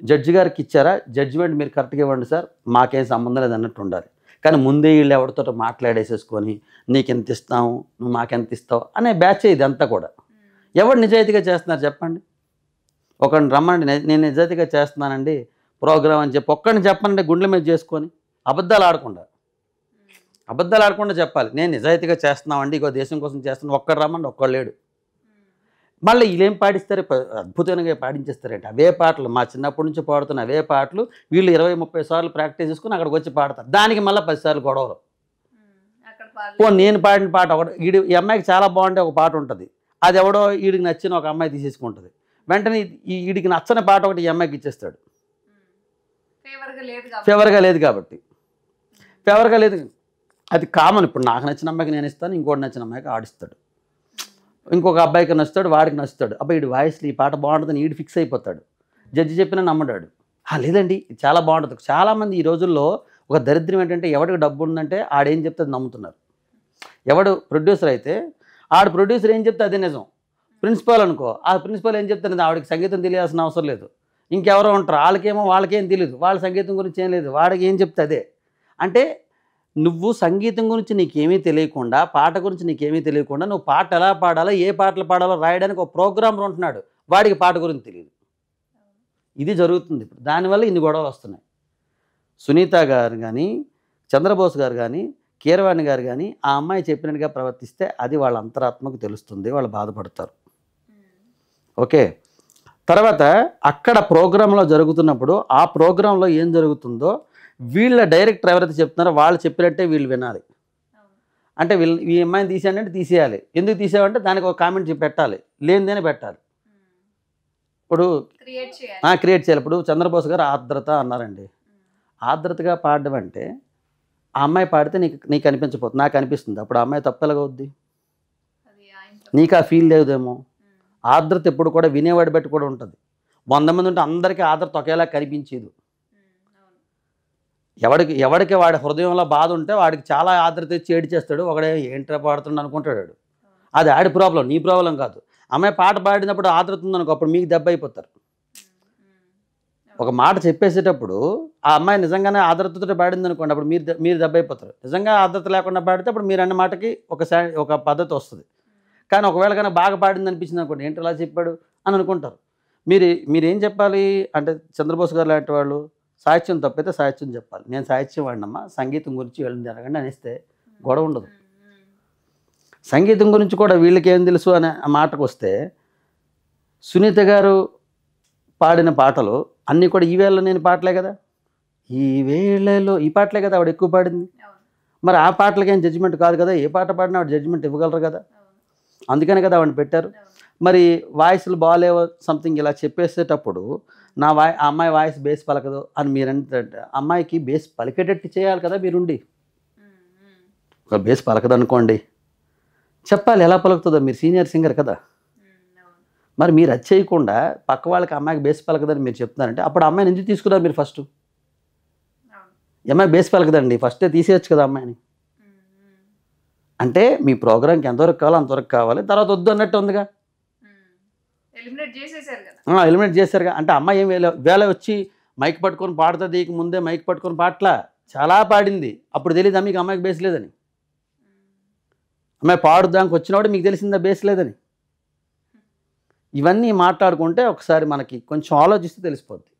జడ్జి గారికి ఇచ్చారా, జడ్జిమెంట్ మీరు కరెక్ట్గా ఇవ్వండి సార్, మాకేం సంబంధం లేదు అన్నట్టు ఉండాలి. కానీ ముందే వీళ్ళు ఎవరితో మాట్లాడేసేసుకొని నీకు ఎంత ఇస్తావు, నువ్వు మాకెంత ఇస్తావు అనే బ్యాచ్ ఇదంతా కూడా. ఎవరు నిజాయితీగా చేస్తున్నారు చెప్పండి? ఒకరిని రమ్మండి, నేను నిజాయితీగా చేస్తున్నానండి ప్రోగ్రామ్ అని చెప్పి ఒక్కడిని చెప్పండి, గుండెల మీద చేసుకొని అబద్ధాలు ఆడకుండా చెప్పాలి. నేను నిజాయితీగా చేస్తున్నామండి, ఇగో దేశం కోసం చేస్తున్నాను, ఒక్కడు రమ్మండి, ఒక్కడు లేడు. మళ్ళీ వీళ్ళేం పాడిస్తారు, అద్భుతంగా పాడించేస్తారంటే అవే పాటలు, మా చిన్నప్పటి నుంచి పాడుతున్న అవే పాటలు వీళ్ళు 20-30 సార్లు ప్రాక్టీస్ చేసుకుని అక్కడికి వచ్చి పాడతారు. దానికి మళ్ళీ 10 సార్లు గొడవలు. నేను పాడిన పాట ఒకటి, ఈ అమ్మాయికి చాలా బాగుంటే ఒక పాట ఉంటుంది, అది ఎవడో వీడికి నచ్చిన ఒక అమ్మాయి తీసేసుకుంటుంది. వెంటనే వీడికి నచ్చని పాట ఒకటి ఈ అమ్మాయికి ఇచ్చేస్తాడు. ఫేవర్గా లేదు కాబట్టి. అది కామన్. ఇప్పుడు నాకు నచ్చిన అమ్మాయికి నేను ఇస్తాను, ఇంకోటి నచ్చిన అమ్మాయికి ఆడిస్తాడు, ఇంకొక అబ్బాయికి నచ్చుతాడు, వాడికి నచ్చుతాడు. అబ్బాయి వీడి వాయిస్లో ఈ పాట బాగుంటుందని వీడు ఫిక్స్ అయిపోతాడు. జడ్జి చెప్పినా నమ్మడాడు. లేదండి చాలా బాగుంటుంది. చాలామంది ఈ రోజుల్లో ఒక దరిద్రం ఏంటంటే, ఎవడికి డబ్బు ఉందంటే ఆడేం చెప్తే అది నమ్ముతున్నారు. ఎవడు ప్రొడ్యూసర్ అయితే ఆడు ప్రొడ్యూసర్ ఏం చెప్తే అదే నిజం. ప్రిన్సిపాల్ అనుకో, ఆ ప్రిన్సిపాల్ ఏం చెప్తాను ఆవిడకి సంగీతం తెలియాల్సిన అవసరం లేదు. ఇంకెవరో ఉంటారు, వాళ్ళకేం తెలియదు, వాళ్ళ సంగీతం గురించి ఏం లేదు, వాడికి ఏం చెప్తే అదే. అంటే నువ్వు సంగీతం గురించి నీకేమీ తెలియకుండా, పాట గురించి నీకేమీ తెలియకుండా, నువ్వు పాట ఎలా పాడాలో, ఏ పాటలు పాడాలో రాయడానికి ఒక ప్రోగ్రామర్ ఉంటున్నాడు, వాడికి పాట గురించి తెలియదు. ఇది జరుగుతుంది ఇప్పుడు. దానివల్ల ఇన్ని గొడవలు వస్తున్నాయి. సునీత గారు కానీ, చంద్రబోస్ గారు కానీ, కీరవాణి గారు కానీ ఆ అమ్మాయి చెప్పినట్టుగా ప్రవర్తిస్తే అది వాళ్ళ అంతరాత్మకు తెలుస్తుంది, వాళ్ళు బాధపడతారు. ఓకే. తర్వాత అక్కడ ప్రోగ్రాంలో జరుగుతున్నప్పుడు ఆ ప్రోగ్రాంలో ఏం జరుగుతుందో వీళ్ళ డైరెక్టర్ ఎవరైతే చెప్తున్నారో వాళ్ళు చెప్పినట్టే వీళ్ళు వినాలి. అంటే ఈ అమ్మాయిని తీసేయండి, తీసేయాలి. ఎందుకు తీసేయాలంటే దానికి ఒక కామెంట్ పెట్టాలి, లేనిదేనే పెట్టాలి. ఇప్పుడు క్రియేట్ చేయాలి. ఇప్పుడు చంద్రబోస్ గారు ఆర్ద్రత అన్నారండి. ఆర్ద్రతగా పాడడం అంటే ఆ అమ్మాయి పాడితే నీకు అనిపించకపోతుంది, నాకు అనిపిస్తుంది. అప్పుడు ఆ అమ్మాయి తప్పెలాగవుద్ది? నీకు ఆ ఫీల్ లేదేమో. ఆర్ద్రత ఎప్పుడు కూడా వినేవాడి బట్టి కూడా ఉంటుంది. 100 మంది ఉంటే అందరికీ ఆర్ద్రత ఒకేలా కనిపించేది. ఎవడికి వాడి హృదయంలో బాధ ఉంటే వాడికి చాలా ఆర్ద్రత ఇచ్చి ఏడిచేస్తాడు. ఒకడే ఏంట్రా పాడుతున్నాడు అనుకుంటాడు. అది ఆడి ప్రాబ్లం, నీ ప్రాబ్లం కాదు. అమ్మాయి పాట పాడినప్పుడు ఆర్ద్రత ఉందనుకో, అప్పుడు మీకు దెబ్బ అయిపోతారు. ఒక మాట చెప్పేసేటప్పుడు ఆ అమ్మాయి నిజంగానే ఆర్ద్రతతో పాడింది అనుకోండి, అప్పుడు మీరు దెబ్బ అయిపోతారు. నిజంగా ఆర్ద్రత లేకుండా పాడితే అప్పుడు మీరు అన్న మాటకి ఒక పద్ధతి వస్తుంది. కానీ ఒకవేళ కానీ బాగా పాడింది అనిపించింది అనుకోండి, ఏంటి అలా చెప్పాడు అని అనుకుంటారు. మీరేం చెప్పాలి అంటే, చంద్రబోస్ గారు లాంటి వాళ్ళు సాహిత్యం తప్పైతే సాహిత్యం చెప్పాలి. నేను సాహిత్యం వాడినమ్మా, సంగీతం గురించి వెళ్ళి జరగండి అనేస్తే గొడవ ఉండదు. సంగీతం గురించి కూడా వీళ్ళకి ఏం తెలుసు అనే మాటకు వస్తే, సునీత గారు పాడిన పాటలు అన్నీ కూడా ఈ వేళలో నేను పాటలే కదా, ఈ వేళలో ఈ పాటలే కదా ఆవిడ ఎక్కువ పాడింది. మరి ఆ పాటలకి ఏం జడ్జిమెంట్ కాదు కదా, ఏ పాట పాడినా ఆవిడ జడ్జిమెంట్ ఇవ్వగలరు కదా. అందుకనే కదా ఆవిడని పెట్టారు. మరి వాయిస్లు బాగాలేవో సంథింగ్ ఇలా చెప్పేసేటప్పుడు ఆ అమ్మాయి వాయిస్ బేస్ పలకదు అని మీరంటే, అమ్మాయికి బేస్ పలికేటట్టు చేయాలి కదా మీరుండి. ఒక బేస్ పలకదు అనుకోండి, చెప్పాలి ఎలా పలుకుతుందో. మీరు సీనియర్ సింగర్ కదా, మరి మీరు అది చేయకుండా పక్క వాళ్ళకి అమ్మాయికి బేస్ పలకదని మీరు చెప్తున్నారంటే అప్పుడు అమ్మాయిని ఎందుకు తీసుకున్నారు మీరు? ఫస్ట్ అమ్మాయి బేస్ పలకదండి, ఫస్టే తీసేయచ్చు కదా అమ్మాయిని. అంటే మీ ప్రోగ్రామ్కి ఎంతవరకు కావాలో అంతవరకు కావాలి, తర్వాత వద్దు అన్నట్టు ఉందిగా. ఎలిమినేట్ చేశారుగా. అంటే అమ్మాయి ఏం వేళ వచ్చి మైక్ పట్టుకొని పాడుతుంది, ముందే మైక్ పట్టుకొని పాటలా చాలా పాడింది, అప్పుడు తెలియదు మీకు అమ్మాయికి బేస్ లేదని. అమ్మాయి పాడుదానికి వచ్చినప్పుడు మీకు తెలిసిందా బేస్ లేదని? ఇవన్నీ మాట్లాడుకుంటే ఒకసారి మనకి కొంచెం ఆలోచిస్తే తెలిసిపోద్ది.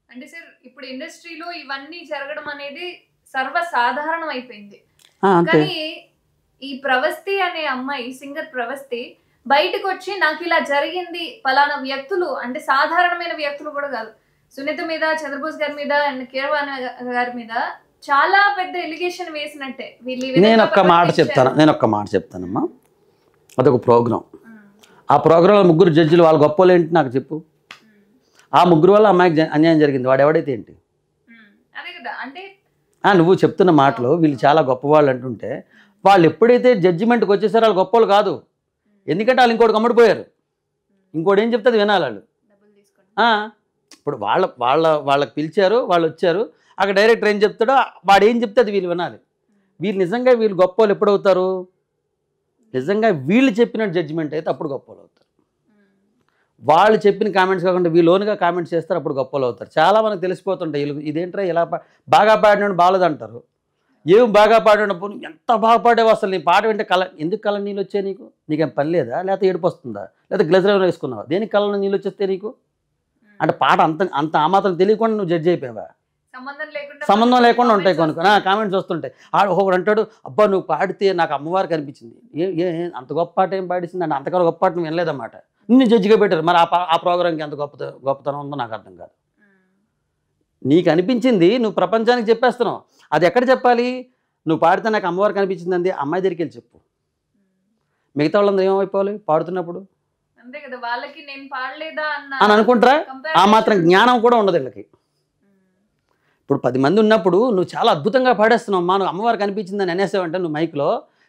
అంటే సార్ ఇప్పుడు ఇండస్ట్రీలో ఇవన్నీ జరగడం అనేది సర్వసాధారణం అయిపోయింది.
అంతే.
కానీ ఈ ప్రవస్తి అనే అమ్మాయి, సింగర్ ప్రవస్తి బయటకు వచ్చి నాకు ఇలా జరిగింది పలానా వ్యక్తులు, అంటే సాధారణమైన వ్యక్తులు కూడా కాదు, సునీత మీద, చంద్రబోస్ గారి మీద అండ్ కీరవాణి గారి మీద చాలా పెద్ద ఎలిగేషన్ వేసినట్టే వీళ్ళు.
నేను ఒక్క మాట చెప్తానమ్మా. అదొక ప్రోగ్రాం. ఆ ప్రోగ్రాంలో ముగ్గురు జడ్జిలు వాళ్ళ గొప్పలు ఏంటి నాకు చెప్పు. ఆ ముగ్గురు వల్ల అమ్మాయికి అన్యాయం జరిగింది. వాడు ఎవడైతే ఏంటి?
అదే కదా. అంటే
నువ్వు చెప్తున్న మాటలు వీళ్ళు చాలా గొప్పవాళ్ళు అంటుంటే, వాళ్ళు ఎప్పుడైతే జడ్జిమెంట్కి వచ్చేసారో వాళ్ళు గొప్పలు కాదు. ఎందుకంటే వాళ్ళు ఇంకోటి కమ్ముడిపోయారు. ఇంకోటి ఏం చెప్తుంది వినాలి వాళ్ళు. ఇప్పుడు వాళ్ళకి పిలిచారు, వాళ్ళు వచ్చారు, అక్కడ డైరెక్టర్ ఏం చెప్తాడో వాడు ఏం చెప్తే అది వీళ్ళు వినాలి. నిజంగా వీళ్ళు గొప్ప వాళ్ళు ఎప్పుడవుతారు? నిజంగా వీళ్ళు చెప్పిన జడ్జిమెంట్ అయితే అప్పుడు గొప్ప వాళ్ళు అవుతారు. వాళ్ళు చెప్పిన కామెంట్స్ కాకుండా వీళ్ళు ఓన్గా కామెంట్స్ చేస్తారు, అప్పుడు గొప్ప వాళ్ళు అవుతారు. చాలా మనకు తెలిసిపోతుంటాయి. వీళ్ళు ఇదేంట్రా ఇలా బాగా పాడినాడు బాలేదంటారు. ఏం బాగా పాడినప్పుడు ఎంత బాగా పాడావు అసలు, నీ పాట వింటే ఎందుకు కళ్ళ నీళ్ళు వచ్చాయి నీకు? నీకేం పని లేదా? లేకపోతే ఏడుపు వస్తుందా? లేకపోతే గ్లజర్ వేసుకున్నావా? దేనికి కళ్ళ నీళ్ళు వచ్చేస్తే నీకు? అంటే పాట అంత ఆ మాత్రం తెలియకుండా నువ్వు జడ్జి అయిపోయావా? సంబంధం లేకుండా ఉంటాయి కొన్ని కామెంట్స్ వస్తుంటాయి. ఒకడు అంటాడు, అబ్బా నువ్వు పాడితే నాకు అమ్మవారికి అనిపించింది. అంత గొప్ప పాట ఏం పాడిస్తుంది అంటే అంతకన్నా గొప్ప పాట నువ్వు వినలేదన్నమాట. నిన్ను జడ్జిగా పెట్టారు. మరి ఆ ప్రోగ్రామ్కి ఎంత గొప్పతనం ఉందో నాకు అర్థం కాదు. నీకు అనిపించింది నువ్వు ప్రపంచానికి చెప్పేస్తున్నావు. అది ఎక్కడ చెప్పాలి? నువ్వు పాడితే నాకు అమ్మవారికి అనిపించింది అంది అమ్మాయి దగ్గరికి వెళ్ళి చెప్పు. మిగతా వాళ్ళందరూ ఏమైపోవాలి పాడుతున్నప్పుడు? అని అనుకుంటారా? ఆ మాత్రం జ్ఞానం కూడా ఉండదు వీళ్ళకి. ఇప్పుడు 10 మంది ఉన్నప్పుడు నువ్వు చాలా అద్భుతంగా పాడేస్తున్నావు, నువ్వు అమ్మవారికి అనిపించిందని అనేసావంటే నువ్వు మైక్లో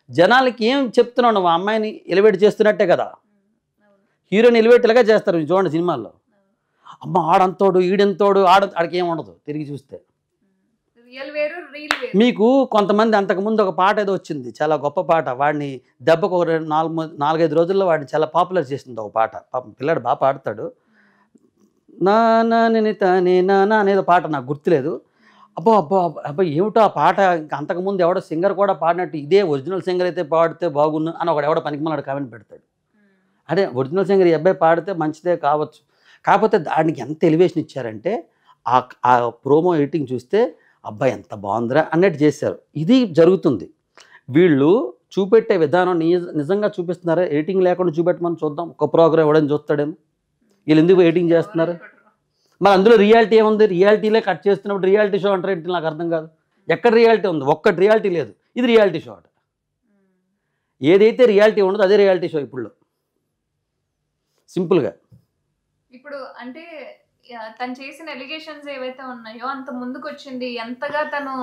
జనాలకి ఏం చెప్తున్నావు? నువ్వు అమ్మాయిని ఎలివేట్ చేస్తున్నట్టే కదా. హీరోని ఎలివేట్ ఇలాగా చేస్తారు చూడండి సినిమాల్లో. అమ్మ ఆడంతోడు ఈడెంతోడు ఆడికి ఏం ఉండదు తిరిగి చూస్తే. మీకు కొంతమంది అంతకుముందు ఒక పాట ఏదో వచ్చింది, చాలా గొప్ప పాట, వాడిని దెబ్బకు 4-5 రోజుల్లో వాడిని చాలా పాపులర్ చేసింది ఒక పాట. పాపం పిల్లాడు బాగా పాడతాడు. నా అనేది పాట నాకు గుర్తులేదు. అబ్బా ఏమిటో ఆ పాట. ఇంకా అంతకుముందు ఎవడో సింగర్ కూడా పాడినట్టు ఇదే ఒరిజినల్ సింగర్ అయితే పాడితే బాగుండు అని ఒకడు ఎవడో పనికిమాలాడు కామెంట్ పెడతాడు. అదే ఒరిజినల్ సింగర్ ఈ అబ్బాయి పాడితే మంచిదే కావచ్చు. కాకపోతే దానికి ఎంత ఎలివేషన్ ఇచ్చారంటే ఆ ప్రోమో ఎడిటింగ్ చూస్తే అబ్బాయి ఎంత బాగుందిరా అన్నట్టు చేశారు. ఇది జరుగుతుంది. వీళ్ళు చూపెట్టే విధానం నిజంగా చూపిస్తున్నారా? ఎడిటింగ్ లేకుండా చూపెట్టమని చూద్దాం. ఒక ప్రోగ్రామ్ ఎవడని చూస్తాడేమో. వీళ్ళు ఎందుకు ఎడిటింగ్ చేస్తున్నారు? మరి అందులో రియాలిటీ ఏముంది? రియాలిటీలే కట్ చేస్తున్నప్పుడు రియాలిటీ షో అంటే ఏంటి నాకు అర్థం కాదు. ఎక్కడ రియాలిటీ ఉంది? ఒక్కటి రియాలిటీ లేదు. ఇది రియాలిటీ షో అట. ఏదైతే రియాలిటీ ఉండదో అదే రియాలిటీ షో ఇప్పుడు సింపుల్గా.
ఇప్పుడు అంటే తను చేసిన ఎలిగేషన్స్ ఏవైతే ఉన్నాయో అంత ముందుకు వచ్చింది, ఎంతగా తను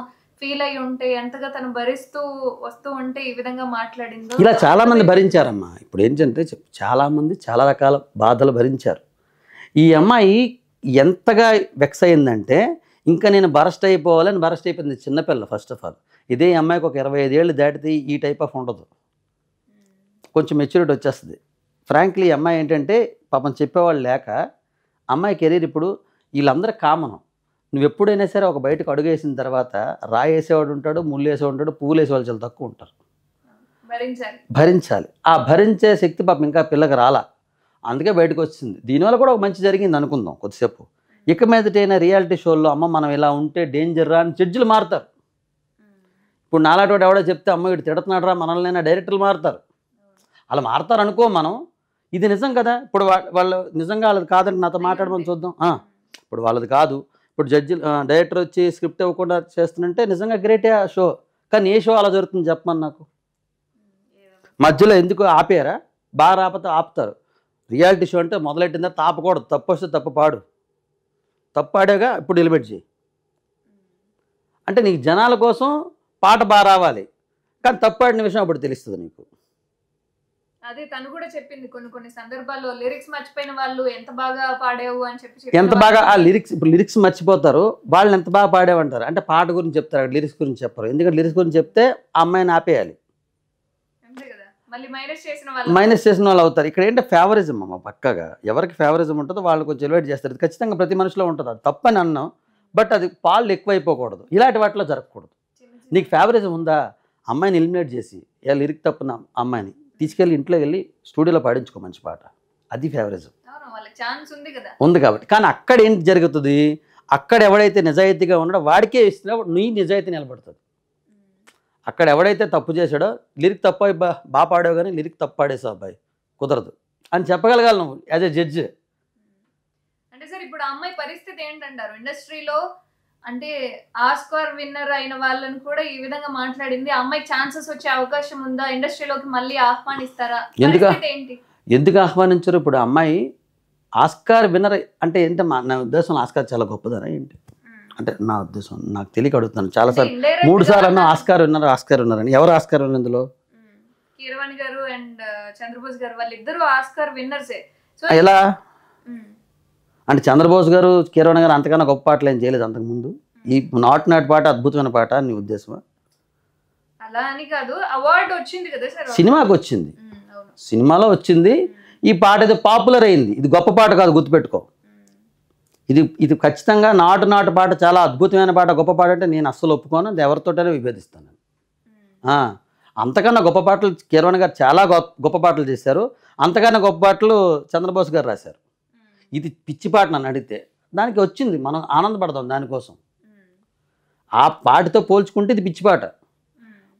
ఫీల్ అయి ఉంటే, ఎంతగా తను భరిస్తూ వస్తూ ఉంటే ఈ విధంగా మాట్లాడిందో.
ఇలా చాలామంది భరించారమ్మా. ఇప్పుడు ఏంటంటే చాలామంది చాలా రకాల బాధలు భరించారు. ఈ అమ్మాయి ఎంతగా వెక్స్ అయిందంటే ఇంకా నేను బరస్ట్ అయిపోవాలని బరస్ట్ అయిపోయింది. చిన్నపిల్ల ఫస్ట్ ఆఫ్ ఆల్. ఇదే అమ్మాయికి ఒక 25 ఏళ్ళు దాటితే ఈ టైప్ ఆఫ్ ఉండదు, కొంచెం మెచ్యూరిటీ వచ్చేస్తుంది. ఫ్రాంక్లీ ఈ అమ్మాయి ఏంటంటే పాపం చెప్పేవాళ్ళు లేక అమ్మాయి కెరీర్ ఇప్పుడు వీళ్ళందరూ కామను. నువ్వు ఎప్పుడైనా సరే ఒక బయటకు అడుగు వేసిన తర్వాత రాయి వేసేవాడు ఉంటాడు, ముళ్ళు వేసేవాడు ఉంటాడు, పువ్వులు వేసేవాళ్ళు చాలా తక్కువ ఉంటారు. భరించాలి. ఆ భరించే శక్తి పాపం ఇంకా పిల్లకి రాలా, అందుకే బయటకు వచ్చింది. దీనివల్ల కూడా ఒక మంచి జరిగింది అనుకుందాం కొద్దిసేపు. ఇక మీదటైనా రియాలిటీ షోల్లో అమ్మ మనం ఇలా ఉంటే డేంజర్ రా అని జడ్జిలు మారుతారు. ఇప్పుడు నాలాంటి ఎవడో చెప్తే అమ్మ వీడు తిడుతున్నాడు రా మనల్నైనా డైరెక్టర్లు మారుతారు. అలా మారుతారు అనుకో మనం. ఇది నిజం కదా. ఇప్పుడు వాళ్ళు నిజంగా వాళ్ళది కాదంటే నాతో మాట్లాడమని చూద్దాం. ఇప్పుడు వాళ్ళది కాదు, ఇప్పుడు జడ్జి డైరెక్టర్ వచ్చి స్క్రిప్ట్ ఇవ్వకుండా చేస్తుందంటే నిజంగా గ్రేటే ఆ షో. కానీ ఏ షో అలా జరుగుతుంది చెప్పమని నాకు. మధ్యలో ఎందుకు ఆపేరా? బాగా రాకపోతే ఆపుతారు. రియాలిటీ షో అంటే మొదలెట్టిందా తాపకూడదు. తప్పు వస్తే తప్పు పాడు, తప్పు పాడాగా ఇప్పుడు నిలబెట్టి చేయి అంటే నీకు జనాల కోసం పాట బాగా రావాలి. కానీ తప్పు పాడిన విషయం అప్పుడు తెలుస్తుంది నీకు.
అదే తను కూడా చెప్పింది కొన్ని సందర్భాల్లో లిరిక్స్ మర్చిపోయిన వాళ్ళు ఎంత బాగా పాడావు అని చెప్పి
ఎంత బాగా ఆ లిరిక్స్ ఇప్పుడు లిరిక్స్ మర్చిపోతారు. వాళ్ళని ఎంత బాగా పాడేవంటారు అంటే పాట గురించి చెప్తారు, లిరిక్స్ గురించి చెప్పరు. ఎందుకంటే లిరిక్స్ గురించి చెప్తే ఆ అమ్మాయిని ఆపేయాలి. మైనస్ చేసిన వాళ్ళు అవుతారు. ఇక్కడ ఏంటంటే ఫేవరిజం అమ్మ. పక్కగా ఎవరికి ఫేవరిజం ఉంటుందో వాళ్ళు కొంచెం ఎలివేట్ చేస్తారు. ఇది ఖచ్చితంగా ప్రతి మనిషిలో ఉంటుంది. అది తప్పని అన్నాం, బట్ అది పాలు ఎక్కువైపోకూడదు. ఇలాంటి వాటిలో జరగకూడదు. నీకు ఫేవరిజం ఉందా? అమ్మాయిని ఎలిమినేట్ చేసి లిరిక్ తప్పున అమ్మాయిని తీసుకెళ్ళి ఇంట్లో వెళ్ళి స్టూడియోలో పాడించుకో మంచి పాట. అది ఫేవరిజం.
వాళ్ళకి ఛాన్స్ ఉంది కదా.
ఉంది కాబట్టి. కానీ అక్కడ ఏంటి జరుగుతుంది, అక్కడ ఎవడైతే నిజాయితీగా ఉన్నాడో వాడికే ఇస్తున్నప్పుడు నీ నిజాయితీ నిలబడుతుంది. అక్కడ ఎవడైతే తప్పు చేశాడో లిరిక్ తప్పు బాగా పాడావు కానీ లిరిక్ తప్పు పాడేసావు అబ్బాయి కుదరదు అని చెప్పగలగాలి నువ్వు యాజ్ ఎ జడ్జ్.
అంటే సార్ ఇప్పుడు ఆ అమ్మాయి పరిస్థితి ఏంటంటారు ఇండస్ట్రీలో? అంటే ఆస్కార్ విన్నర్ అయిన వాళ్ళని కూడా ఈ విధంగా మాట్లాడింది. ఆ అమ్మాయికి ఛాన్సెస్ వచ్చే అవకాశం ఉందా? ఇండస్ట్రీలోకి మళ్ళీ ఆహ్వానిస్తారా? ఏంటి
ఎందుకు ఆహ్వానించరు? ఇప్పుడు అమ్మాయి ఆస్కార్ విన్నర్ అంటే ఏంటి? నా ఉద్దేశం ఆస్కార్ చాలా గొప్పదనా ఏంటి అంటే నా ఉద్దేశం, నాకు తెలియక అడుగుతాను. చాలాసార్లు 3 సార్లు అన్నా ఆస్కార్ విన్నర్ అని. ఎవరు ఆస్కార్ విన్నర్ ఇందులో?
కీరవాణి గారు అండ్ చంద్రబోస్ గారు వాళ్ళిద్దరూ ఆస్కార్ విన్నర్సే.
ఎలా అంటే చంద్రబోస్ గారు కీరవాణి గారు అంతకన్నా గొప్ప పాటలు ఏం చేయలేదు అంతకుముందు? ఈ నాట్ పాట అద్భుతమైన పాట నీ ఉద్దేశమా?
అలా అని కాదు, అవార్డు వచ్చింది కదా సార్,
సినిమాకి వచ్చింది, సినిమాలో వచ్చింది. ఈ పాట అయితే పాపులర్ అయింది. ఇది గొప్ప పాట కాదు, గుర్తుపెట్టుకో. ఇది ఖచ్చితంగా నాటు పాట, చాలా అద్భుతమైన పాట. గొప్ప పాట అంటే నేను అస్సలు ఒప్పుకోను, అది ఎవరితోటైనా విభేదిస్తాను. అంతకన్నా గొప్ప పాటలు కీరవాణి గారు చాలా గొప్ప పాటలు చేశారు. అంతకన్నా గొప్ప పాటలు చంద్రబోస్ గారు రాశారు. ఇది పిచ్చి పాట నన్ను అడిగితే. దానికి వచ్చింది, మనం ఆనందపడదాం దానికోసం. ఆ పాటతో పోల్చుకుంటే ఇది పిచ్చి పాట.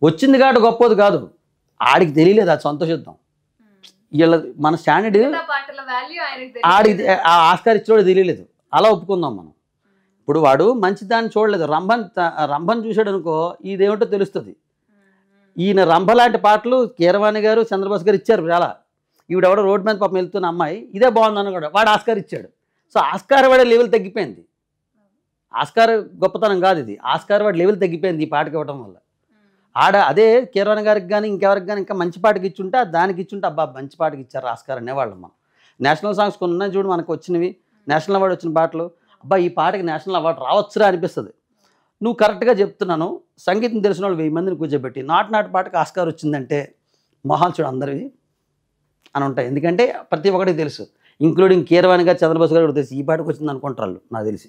వచ్చింది కాబట్టి గొప్పది కాదు, ఆడికి తెలియలేదు, అది సంతోషిద్దాం. వీళ్ళ మన స్టాండర్డ్ ఆడికి ఆ ఆస్కార్ ఇచ్చేవాడు తెలియలేదు, అలా ఒప్పుకుందాం మనం. ఇప్పుడు వాడు మంచి దాన్ని చూడలేదు. రంభన్ చూశాడు అనుకో, ఇదేమిటో తెలుస్తుంది. ఈయన రంభ లాంటి పాటలు కీరవాణి గారు చంద్రబోస్ గారు ఇచ్చారు చాలా. ఈవిడెవడో రోడ్ మీద పాపం వెళ్తున్న అమ్మాయి ఇదే బాగుందని కూడా వాడు ఆస్కార్ ఇచ్చాడు. సో ఆస్కార్ వాడే లెవెల్ తగ్గిపోయింది. ఆస్కార్ గొప్పతనం కాదు ఇది, ఆస్కార్ వాడి లెవెల్ తగ్గిపోయింది ఈ పాటకి ఇవ్వడం వల్ల. అదే కీరవాణి గారికి కానీ ఇంకెవరికి కానీ ఇంకా మంచి పాటకి ఇచ్చుంటే దానికి ఇచ్చుంటే అబ్బా మంచి పాటకి ఇచ్చారు ఆస్కార్ అనేవాళ్ళం మనం. నేషనల్ సాంగ్స్ కొన్ని ఉన్నాయి చూడు మనకు వచ్చినవి, నేషనల్ అవార్డు వచ్చిన పాటలు, అబ్బా ఈ పాటకి నేషనల్ అవార్డు రావచ్చురా అనిపిస్తుంది. నువ్వు కరెక్ట్గా చెప్తున్నాను, సంగీతం తెలిసిన వాళ్ళు 1000 మందిని కూర్చోబెట్టి నాటు పాటకి ఆస్కార్ వచ్చిందంటే మొహాలు చూడు అందరివి అని ఉంటాయి. ఎందుకంటే ప్రతి ఒక్కరికి తెలుసు, ఇంక్లూడింగ్ కీరవాణి గారు చంద్రబోస్ గారు కూడా తెలుసు ఈ పాటకు వచ్చింది అనుకుంటారు. నాకు తెలిసి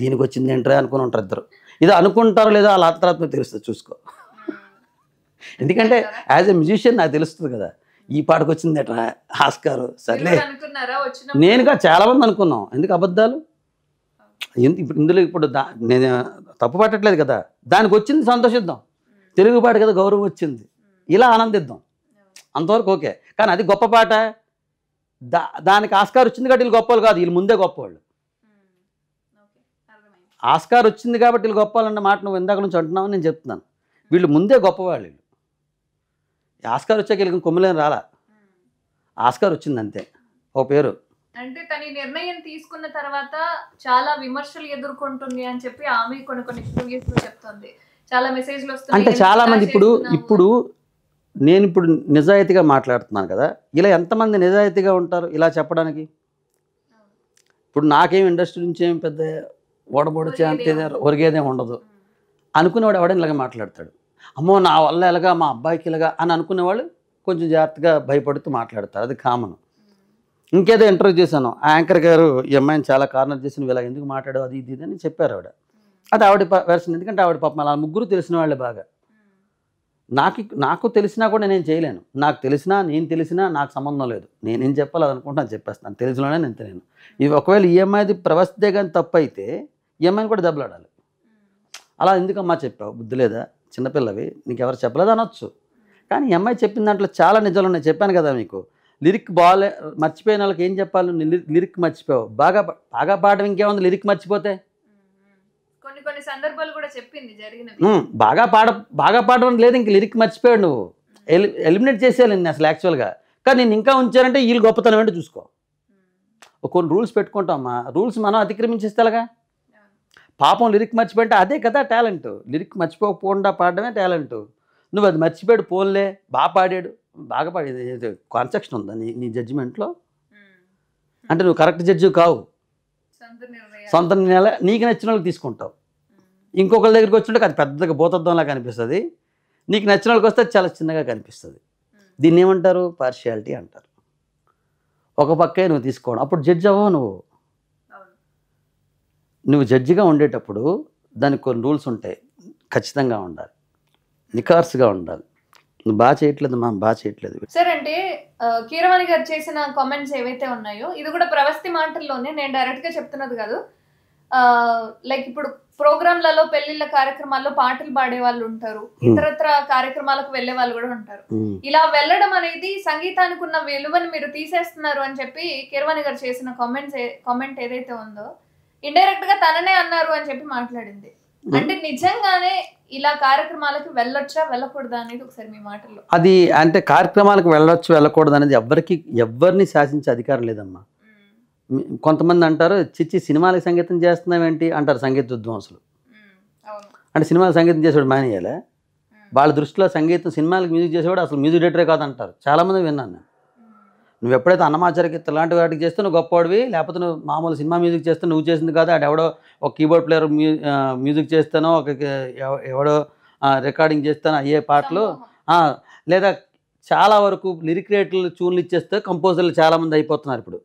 దీనికి వచ్చింది ఏంట్రా అనుకుని ఉంటారు ఇద్దరు. ఇది అనుకుంటారో లేదో వాళ్ళ తర్వాత తెలుస్తుంది, చూసుకో. ఎందుకంటే యాజ్ ఎ మ్యూజిషియన్ నాకు తెలుస్తుంది కదా ఈ పాటకు వచ్చింది ఎట్రా ఆస్కారు. సర్లే నేనుగా చాలామంది అనుకున్నాం, ఎందుకు అబద్ధాలు. ఇందులో ఇప్పుడు నేను తప్పు పట్టట్లేదు కదా, దానికి వచ్చింది సంతోషిద్దాం. తెలుగు పాట కదా గౌరవం వచ్చింది, ఇలా ఆనందిద్దాం, అంతవరకు ఓకే. కానీ అది గొప్ప పాట, దానికి ఆస్కార్ వచ్చింది కాబట్టి వీళ్ళు గొప్పవాళ్ళు కాదు, వీళ్ళు ముందే గొప్పవాళ్ళు. ఆస్కార్ వచ్చింది కాబట్టి వీళ్ళు గొప్పవాళ్ళన్న మాట నువ్వు ఇందాక నుంచి అంటున్నావు, నేను చెప్తున్నాను. వీళ్ళు ముందే గొప్పవాళ్ళు. వీళ్ళు ఆస్కార్ వచ్చాక వీళ్ళకి కొమ్ములేని రాలా, ఆస్కార్ వచ్చింది అంతే, ఓ పేరు.
అంటే తన నిర్ణయం తీసుకున్న తర్వాత చాలా విమర్శలు ఎదుర్కొంటుంది అని చెప్పి ఆమె కొన్ని ఇంటర్వ్యూస్ లో చెప్తుంది, చాలా మెసేజ్లు వస్తున్నాయి.
అంటే చాలా మంది ఇప్పుడు నేను నిజాయితీగా మాట్లాడుతున్నాను కదా, ఇలా ఎంతమంది నిజాయితీగా ఉంటారు ఇలా చెప్పడానికి? ఇప్పుడు నాకేం ఇండస్ట్రీ నుంచి ఏం పెద్ద ఓడబోడొచ్చే అంతే ఒరిగేదేం ఉండదు అనుకునేవాడు ఎవడని ఇలాగ మాట్లాడతాడు. అమ్మో నా వల్ల ఎలాగా మా అబ్బాయికి ఇలాగా అని అనుకునేవాళ్ళు కొంచెం జాగ్రత్తగా భయపడుతూ మాట్లాడతారు, అది కామన్. ఇంకేదో ఇంటర్వ్యూ చేశాను, ఆ యాంకర్ గారు ఈ అమ్మాయిని చాలా కార్నర్ చేసి నువ్వు ఇలా ఎందుకు మాట్లాడావు అది ఇది అని చెప్పారు ఆవిడ. అది ఆవిడ వెర్షన్, ఎందుకంటే ఆవిడ పాపం అలా ముగ్గురు తెలిసిన వాళ్ళే బాగా. నాకు తెలిసినా కూడా నేను చేయలేను, నాకు తెలిసినా నేను తెలిసినా నాకు సంబంధం లేదు, నేనేం చెప్పాలి అది అనుకుంటున్నాను చెప్పేస్తాను, తెలిసినోనే నేను. ఇవి ఒకవేళ ఈఎంఐది ప్రవస్తే కానీ తప్పు అయితే ఈఎంఐని కూడా దెబ్బలాడాలి. అలా ఎందుకమ్మా చెప్పావు, బుద్ధి లేదా, చిన్నపిల్లవి నీకు ఎవరు చెప్పలేదు అనొచ్చు. కానీ ఈఎంఐ చెప్పిన దాంట్లో చాలా నిజాలు ఉన్నాయి, చెప్పాను కదా మీకు. లిరిక్ మర్చిపోయిన వాళ్ళకి ఏం చెప్పాలి, లిరిక్ మర్చిపోయావు, బాగా పాడడం ఇంకేముంది, లిరిక్ మర్చిపోతే.
కొన్ని సందర్భాలు కూడా చెప్పింది జరిగినవి.
బాగా పాడడం లేదు, ఇంక లిరిక్ మర్చిపోయాడు, నువ్వు ఎలిమినేట్ చేసేయాలి నేను అసలు యాక్చువల్గా. కానీ నేను ఇంకా ఉంచానంటే వీళ్ళు గొప్పతనం ఏంటో చూసుకో. కొన్ని రూల్స్ పెట్టుకుంటామా, రూల్స్ మనం అతిక్రమించేస్తేలాగా. పాపం లిరిక్ మర్చిపోయింటే అదే కదా టాలెంట్, లిరిక్ మర్చిపోకుండా పాడడమే టాలెంట్. నువ్వు అది మర్చిపోయాడు, పోన్లే బాగా పాడాడు, బాగా పాడేది కాన్సెప్షన్ ఉందా నీ జడ్జిమెంట్లో? అంటే నువ్వు కరెక్ట్ జడ్జి కావు, సొంత నిర్ణయాలు నీకు నచ్చిన వాళ్ళకి తీసుకుంటావు. ఇంకొకరి దగ్గరికి వచ్చింటే అది పెద్దగా భూతత్వంలా కనిపిస్తుంది, నీకు నచ్చిన వాళ్ళకి వస్తే చాలా చిన్నగా కనిపిస్తుంది. దీన్ని ఏమంటారు, పార్షియాలిటీ అంటారు. ఒక పక్కే నువ్వు తీసుకోవడం, అప్పుడు జడ్జి అవ్వవు. నువ్వు జడ్జిగా ఉండేటప్పుడు దానికి కొన్ని రూల్స్ ఉంటాయి, ఖచ్చితంగా ఉండాలి, నికార్సుగా ఉండాలి, నువ్వు బాగా చేయట్లేదు మా, బాగా చేయట్లేదు.
సార్ అంటే కీరవాణి గారు చేసిన కామెంట్స్ ఏవైతే ఉన్నాయో ఇది కూడా ప్రవస్తి మాటల్లోనే, నేను డైరెక్ట్ గా చెప్తున్నది కాదు. లైక్ ఇప్పుడు ప్రోగ్రాంలలో పెళ్లిళ్ళ కార్యక్రమాల్లో పాటలు పాడే వాళ్ళు ఉంటారు, ఇతరత్ర కార్యక్రమాలకు వెళ్లే వాళ్ళు కూడా ఉంటారు. ఇలా వెళ్ళడం అనేది సంగీతానికి ఉన్న విలువను మీరు తీసేస్తున్నారు అని చెప్పి కీరవాణి గారు చేసిన కామెంట్ ఏదైతే ఉందో ఇండైరెక్ట్ గా తననే అన్నారు అని చెప్పి మాట్లాడింది. అంటే నిజంగానే ఇలా కార్యక్రమాలకు వెళ్ళొచ్చా వెళ్ళకూడదా అనేది ఒకసారి మీ మాటల్లో.
అది అంటే కార్యక్రమాలకు వెళ్ళొచ్చు వెళ్ళకూడదు అనేది ఎవరిని శాసించే అధికారం లేదమ్మా. కొంతమంది అంటారు చిచ్చి సినిమాలకు సంగీతం చేస్తున్నావేంటి అంటారు సంగీత విద్వాంసులు. అంటే సినిమాలకు సంగీతం చేసేవాడు మానేయాలి, వాళ్ళ దృష్టిలో సంగీతం సినిమాలకు మ్యూజిక్ చేసేవాడు అసలు మ్యూజిక్ డైరెక్టరే కాదంటారు. చాలామంది విన్నాను నేను. నువ్వు ఎప్పుడైతే అన్నమాచార్యకి ఇలాంటి వాటికి చేస్తే నువ్వు గొప్పవాడివి, లేకపోతే నువ్వు మామూలు సినిమా మ్యూజిక్ చేస్తే నువ్వు చేసింది కాదు, అది ఎవడో ఒక కీబోర్డ్ ప్లేయర్ మ్యూజిక్ చేస్తానో ఒక ఎవడో రికార్డింగ్ చేస్తానో అయ్యే పాటలు, లేదా చాలా వరకు లిరిక్ రేట్లు ట్యూన్లు ఇచ్చేస్తే కంపోజర్లు చాలామంది అయిపోతున్నారు ఇప్పుడు.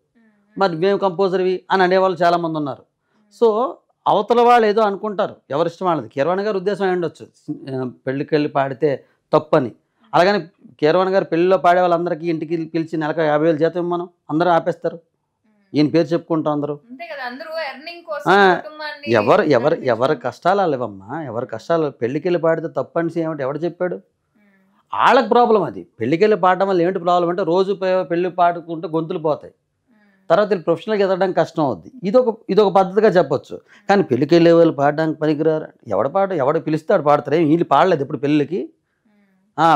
మరి మేము కంపోజర్వి అని అనేవాళ్ళు చాలామంది ఉన్నారు. సో అవతల వాళ్ళు ఏదో అనుకుంటారు, ఎవరిష్టం వాళ్ళది. కీరవాణి గారి ఉద్దేశం అయి ఉండొచ్చు పెళ్ళికి వెళ్ళి పాడితే తప్పని. అలాగని కీరవాణి గారు పెళ్ళిలో పాడే వాళ్ళందరికీ ఇంటికి పిలిచి నెలకు 50,000 జీతం మనం అందరూ ఆపేస్తారు. ఈయన పేరు చెప్పుకుంటాం అందరూ. ఎవరి కష్టాలు లేవమ్మా, ఎవరి కష్టాలు. పెళ్ళికి వెళ్ళి పాడితే తప్పని ఏమిటి ఎవడు చెప్పాడు? వాళ్ళకి ప్రాబ్లం అది. పెళ్ళికి వెళ్ళి పాడడం వల్ల ఏమిటి ప్రాబ్లం అంటే రోజు పెళ్ళి పాడుకుంటే గొంతులు పోతాయి, తర్వాత వీళ్ళు ప్రొఫెషనల్గా ఎదగడానికి కష్టం అవుద్ది. ఇదొక పద్ధతిగా చెప్పొచ్చు. కానీ పెళ్ళికి వెళ్ళే వాళ్ళు పాడడానికి పనికిరారు. ఎవడు పిలిస్తాడు పాడతారు. వీళ్ళు పాడలేదు ఇప్పుడు పెళ్ళికి.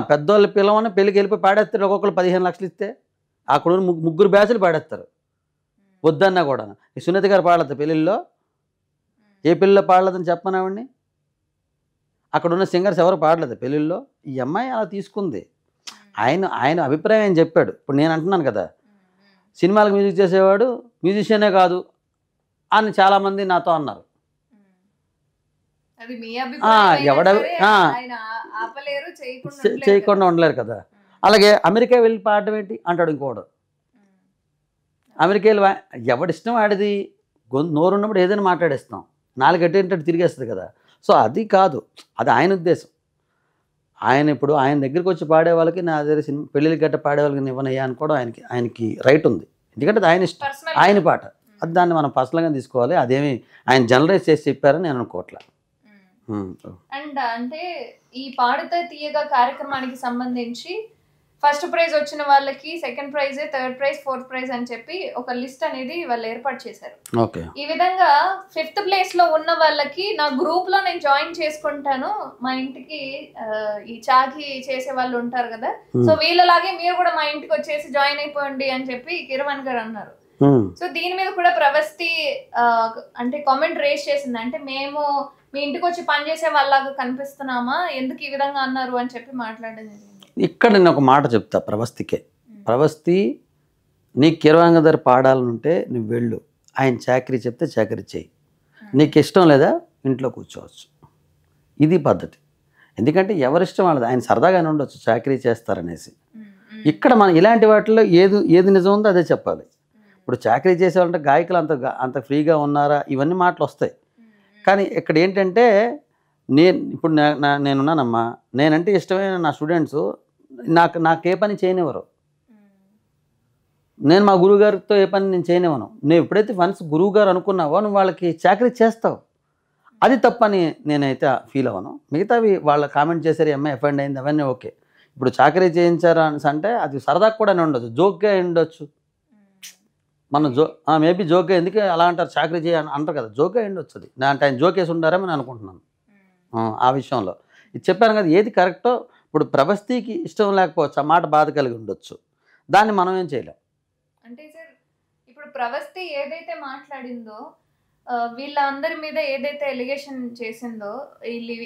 పెద్దవాళ్ళు పిల్లవని పెళ్ళికి వెళ్ళిపోయి పాడేస్తారు. ఒక్కొక్కరు 15 లక్షలు ఇస్తే అక్కడ ముగ్గురు బ్యాచ్లు పాడేస్తారు వద్దన్నా కూడా. ఈ సునీత గారు పాడలేదు పెళ్ళిళ్ళలో, ఏ పెళ్ళిలో పాడలేదని చెప్పనావండి. అక్కడ ఉన్న సింగర్స్ ఎవరు పాడలేదు పెళ్ళిళ్ళలో. ఈ అమ్మాయి అలా తీసుకుంది. ఆయన అభిప్రాయం ఏం చెప్పాడు. ఇప్పుడు నేను అంటున్నాను కదా, సినిమాలకు మ్యూజిక్ చేసేవాడు మ్యూజిషియనే కాదు అని చాలామంది నాతో అన్నారు. చేయకుండా ఉండలేరు కదా. అలాగే అమెరికా వెళ్ళి పాడడం ఏంటి అంటాడు ఇంకోడు. అమెరికా వెళ్ళి ఎవడిష్టం ఆడిది. నోరున్నప్పుడు ఏదైనా మాట్లాడేస్తాం, నాలుగు ఏంటంటే తిరిగేస్తుంది కదా. సో అది కాదు, అది ఆయన ఉద్దేశం. ఆయన దగ్గరికి వచ్చి పాడే వాళ్ళకి నా దగ్గర సినిమా పెళ్ళిళ్ళకి గట్ట పాడే వాళ్ళకి ఇవ్వనయ్యా అని కూడా ఆయనకి రైట్ ఉంది. ఎందుకంటే అది ఆయన ఇష్టం, ఆయన పాట. అది దాన్ని మనం పర్సనల్గా తీసుకోవాలి. అదేమి ఆయన జనరలైజ్ చేసి చెప్పారని నేను అనుకోవట్లా.
అండ్ అంటే ఈ పాడితే తీయగా కార్యక్రమానికి సంబంధించి ఫస్ట్ ప్రైజ్ వచ్చిన వాళ్ళకి second prize, third prize, fourth prize అని చెప్పి ఒక లిస్ట్ అనేది వాళ్ళు ఏర్పాటు చేశారు. ఈ విధంగా 5th ప్లేస్ లో ఉన్న వాళ్ళకి నా గ్రూప్ లో నేను జాయిన్ చేసుకుంటాను, మా ఇంటికి ఈ చాకి చేసే వాళ్ళు ఉంటారు కదా, సో వీళ్ళలాగే మీరు కూడా మా ఇంటికి వచ్చేసి జాయిన్ అయిపోండి అని చెప్పి కీరవాణి గారు అన్నారు. సో దీని మీద కూడా ప్రవస్తి అంటే కామెంట్ రేస్ చేసింది. అంటే మేము మీ ఇంటికి వచ్చి పనిచేసే వాళ్ళలాగా కనిపిస్తున్నామా, ఎందుకు ఈ విధంగా అన్నారు అని చెప్పి మాట్లాడడం జరిగింది.
ఇక్కడ నేను ఒక మాట చెప్తా ప్రవస్తికే. ప్రవస్తి, నీకు కీరవాణి గారు పాడాలనుంటే నువ్వు వెళ్ళు, ఆయన చాకరీ చెప్తే చాకరీ చేయి. నీకు ఇష్టం లేదా ఇంట్లో కూర్చోవచ్చు. ఇది పద్ధతి. ఎందుకంటే ఎవరిష్టం వాళ్ళది. ఆయన సరదాగానే ఉండొచ్చు చాకరీ చేస్తారనేసి. ఇక్కడ మనం ఇలాంటి వాటిలో ఏది నిజం ఉందో అదే చెప్పాలి. ఇప్పుడు చాకరీ చేసేవాళ్ళంటే గాయకులు అంత ఫ్రీగా ఉన్నారా, ఇవన్నీ మాటలు వస్తాయి. కానీ ఇక్కడ ఏంటంటే ఇప్పుడు నేనున్నానమ్మా, నేనంటే ఇష్టమైన నా స్టూడెంట్స్ నాకే పని చేయనివ్వరు. నేను మా గురువుగారితో ఏ పని నేను చేయనివ్వను. నువ్వు ఎప్పుడైతే వన్స్ గురువు గారు అనుకున్నావో నువ్వు వాళ్ళకి చాకరీ చేస్తావు. అది తప్పని నేనైతే ఫీల్ అవ్వను. మిగతావి వాళ్ళ కామెంట్ చేశారు, అమ్మాయి ఎఫెండ్ అయింది, అవన్నీ ఓకే. ఇప్పుడు చాకరీ చేయించారు అంటే అది సరదాగా కూడా ఉండొచ్చు, జోక్గా ఉండొచ్చు. మనం మేబీ జోక్గా, ఎందుకే అలా అంటారు చాకరీ చేయాలని అంటారు కదా, జోక్గా ఉండొచ్చు. అది అంటే ఆయన జోకేసి ఉంటారని నేను అనుకుంటున్నాను ఆ విషయంలో. ఇది చెప్పాను కదా, ఏది కరెక్టో. ఇప్పుడు ప్రవస్తికి ఇష్టం లేకపోవచ్చు, ఆ మాట బాధ కలిగి ఉండొచ్చు, దాన్ని మనం ఏం చేయలేం.
అంటే సార్ ఇప్పుడు ప్రవస్తి ఏదైతే మాట్లాడిందో, వీళ్ళందరి మీద ఏదైతే ఎలిగేషన్ చేసిందో,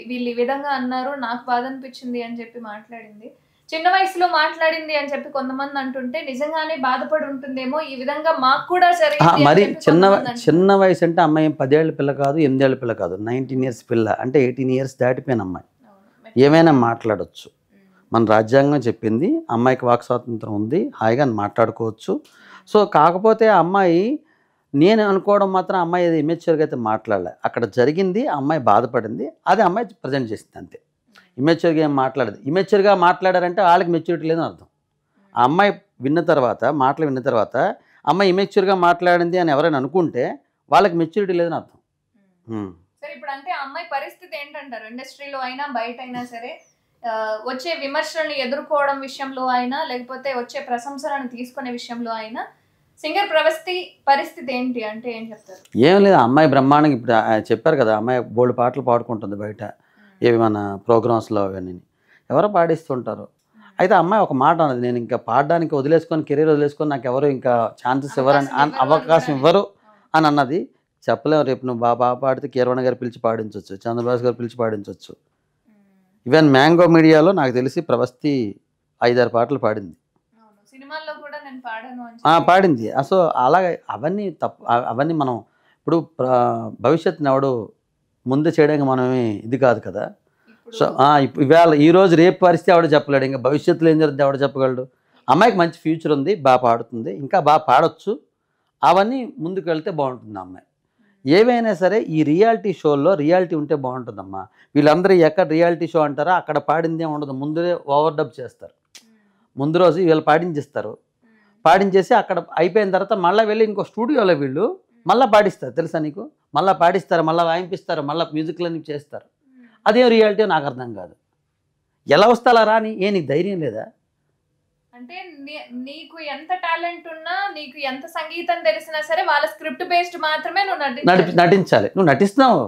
వీళ్ళు ఈ విధంగా అన్నారు, నాకు బాధ అనిపించింది అని చెప్పి మాట్లాడింది, చిన్న వయసులో మాట్లాడింది అని చెప్పి కొంతమంది అంటుంటే నిజంగానే బాధపడి ఉంటుందేమో, ఈ విధంగా మాకు కూడా జరిగింది.
మరి చిన్న వయసు అంటే అమ్మాయి 10 ఏళ్ళ పిల్ల కాదు, 8 ఏళ్ళ పిల్ల కాదు, 19 ఇయర్స్ పిల్ల అంటే 18 ఇయర్స్ దాటిపోయిన అమ్మాయి ఏమైనా మాట్లాడవచ్చు. మన రాజ్యాంగం చెప్పింది అమ్మాయికి వాక్ స్వాతంత్రం ఉంది, హాయిగా మాట్లాడుకోవచ్చు. సో కాకపోతే ఆ అమ్మాయి, నేను అనుకోవడం మాత్రం అమ్మాయి ఏది ఇమెచ్యూర్గా అయితే మాట్లాడలే. అక్కడ జరిగింది, ఆ అమ్మాయి బాధపడింది, అది అమ్మాయి ప్రజెంట్ చేసింది అంతే. ఇమెచ్యూర్గా ఏం మాట్లాడదు. ఇమెచ్యూర్గా మాట్లాడారంటే వాళ్ళకి మెచ్యూరిటీ లేదని అర్థం. ఆ అమ్మాయి విన్న తర్వాత మాటలు విన్న తర్వాత అమ్మాయి ఇమెచ్యూర్గా మాట్లాడింది అని ఎవరైనా అనుకుంటే వాళ్ళకి మెచ్యూరిటీ లేదని అర్థం.
సరే ఇప్పుడు అంటే ఆ అమ్మాయి పరిస్థితి ఏంటంటారు? ఇండస్ట్రీలో అయినా బయట అయినా సరే వచ్చే విమర్శలను ఎదుర్కోవడం విషయంలో అయినా లేకపోతే వచ్చే ప్రశంసలను తీసుకునే విషయంలో అయినా సింగర్ ప్రవస్తి పరిస్థితి ఏంటి అంటే ఏం చెప్తారు?
ఏం లేదు, అమ్మాయి బ్రహ్మాండంగా ఇప్పుడు చెప్పారు కదా, అమ్మాయి బోల్డ్ పాటలు పాడుకుంటుంది బయట, ఏవి మన ప్రోగ్రామ్స్లో అవన్నీ ఎవరో పాడిస్తుంటారు. అయితే అమ్మాయి ఒక మాట అన్నది, నేను ఇంకా పాడడానికి వదిలేసుకొని కెరీర్ వదిలేసుకొని నాకు ఎవరు ఇంకా ఛాన్సెస్ ఇవ్వరని అవకాశం ఇవ్వరు అని అన్నది. చెప్పలేము, రేపు నువ్వు బాగా పాడితే కీరవాణ గారు పిలిచి పాడించవచ్చు, చంద్రబాబు గారు పిలిచి పాడించవచ్చు. ఈవెన్ మ్యాంగో మీడియాలో నాకు తెలిసి ప్రవస్తి 5-6 పాటలు పాడింది,
సినిమాల్లో కూడా నేను
పాడింది. అసలు అలాగే అవన్నీ తప్పు, అవన్నీ మనం ఇప్పుడు భవిష్యత్తుని ఎవడు ముందు చేయడానికి మనమే ఇది కాదు కదా. సో ఇవాళ ఈరోజు రేపు పరిస్థితి ఎవడు చెప్పలేడు, ఇంకా భవిష్యత్తులో ఏం జరుగుతుంది ఎవడు చెప్పగలడు. అమ్మాయికి మంచి ఫ్యూచర్ ఉంది, బాగా పాడుతుంది, ఇంకా బాగా పాడొచ్చు, అవన్నీ ముందుకు వెళ్తే బాగుంటుంది అమ్మాయి. ఏవైనా సరే ఈ రియాలిటీ షోల్లో రియాలిటీ ఉంటే బాగుంటుందమ్మా. వీళ్ళందరూ ఎక్కడ రియాలిటీ షో అంటారో అక్కడ పాడిందే ఉండదు, ముందే ఓవర్ డబ్ చేస్తారు. ముందు రోజు వీళ్ళు పాడించేస్తారు, పాడించేసి అక్కడ అయిపోయిన తర్వాత మళ్ళీ వెళ్ళి ఇంకో స్టూడియోలో వీళ్ళు మళ్ళీ పాడిస్తారు, తెలుసా నీకు? మళ్ళీ పాడిస్తారు, మళ్ళీ వాయింపిస్తారు, మళ్ళీ మ్యూజిక్లన్నీ చేస్తారు. అదేం రియాలిటీ నాకు అర్థం కాదు. ఎలా వస్తాలా రాని, నీకు ధైర్యం లేదా?
అంటే నీకు ఎంత టాలెంట్ ఉన్నా, నీకు ఎంత సంగీతం తెలిసినా సరే వాళ్ళ స్క్రిప్ట్ బేస్డ్ మాత్రమే నువ్వు
నటించాలి. నువ్వు నటిస్తున్నావు,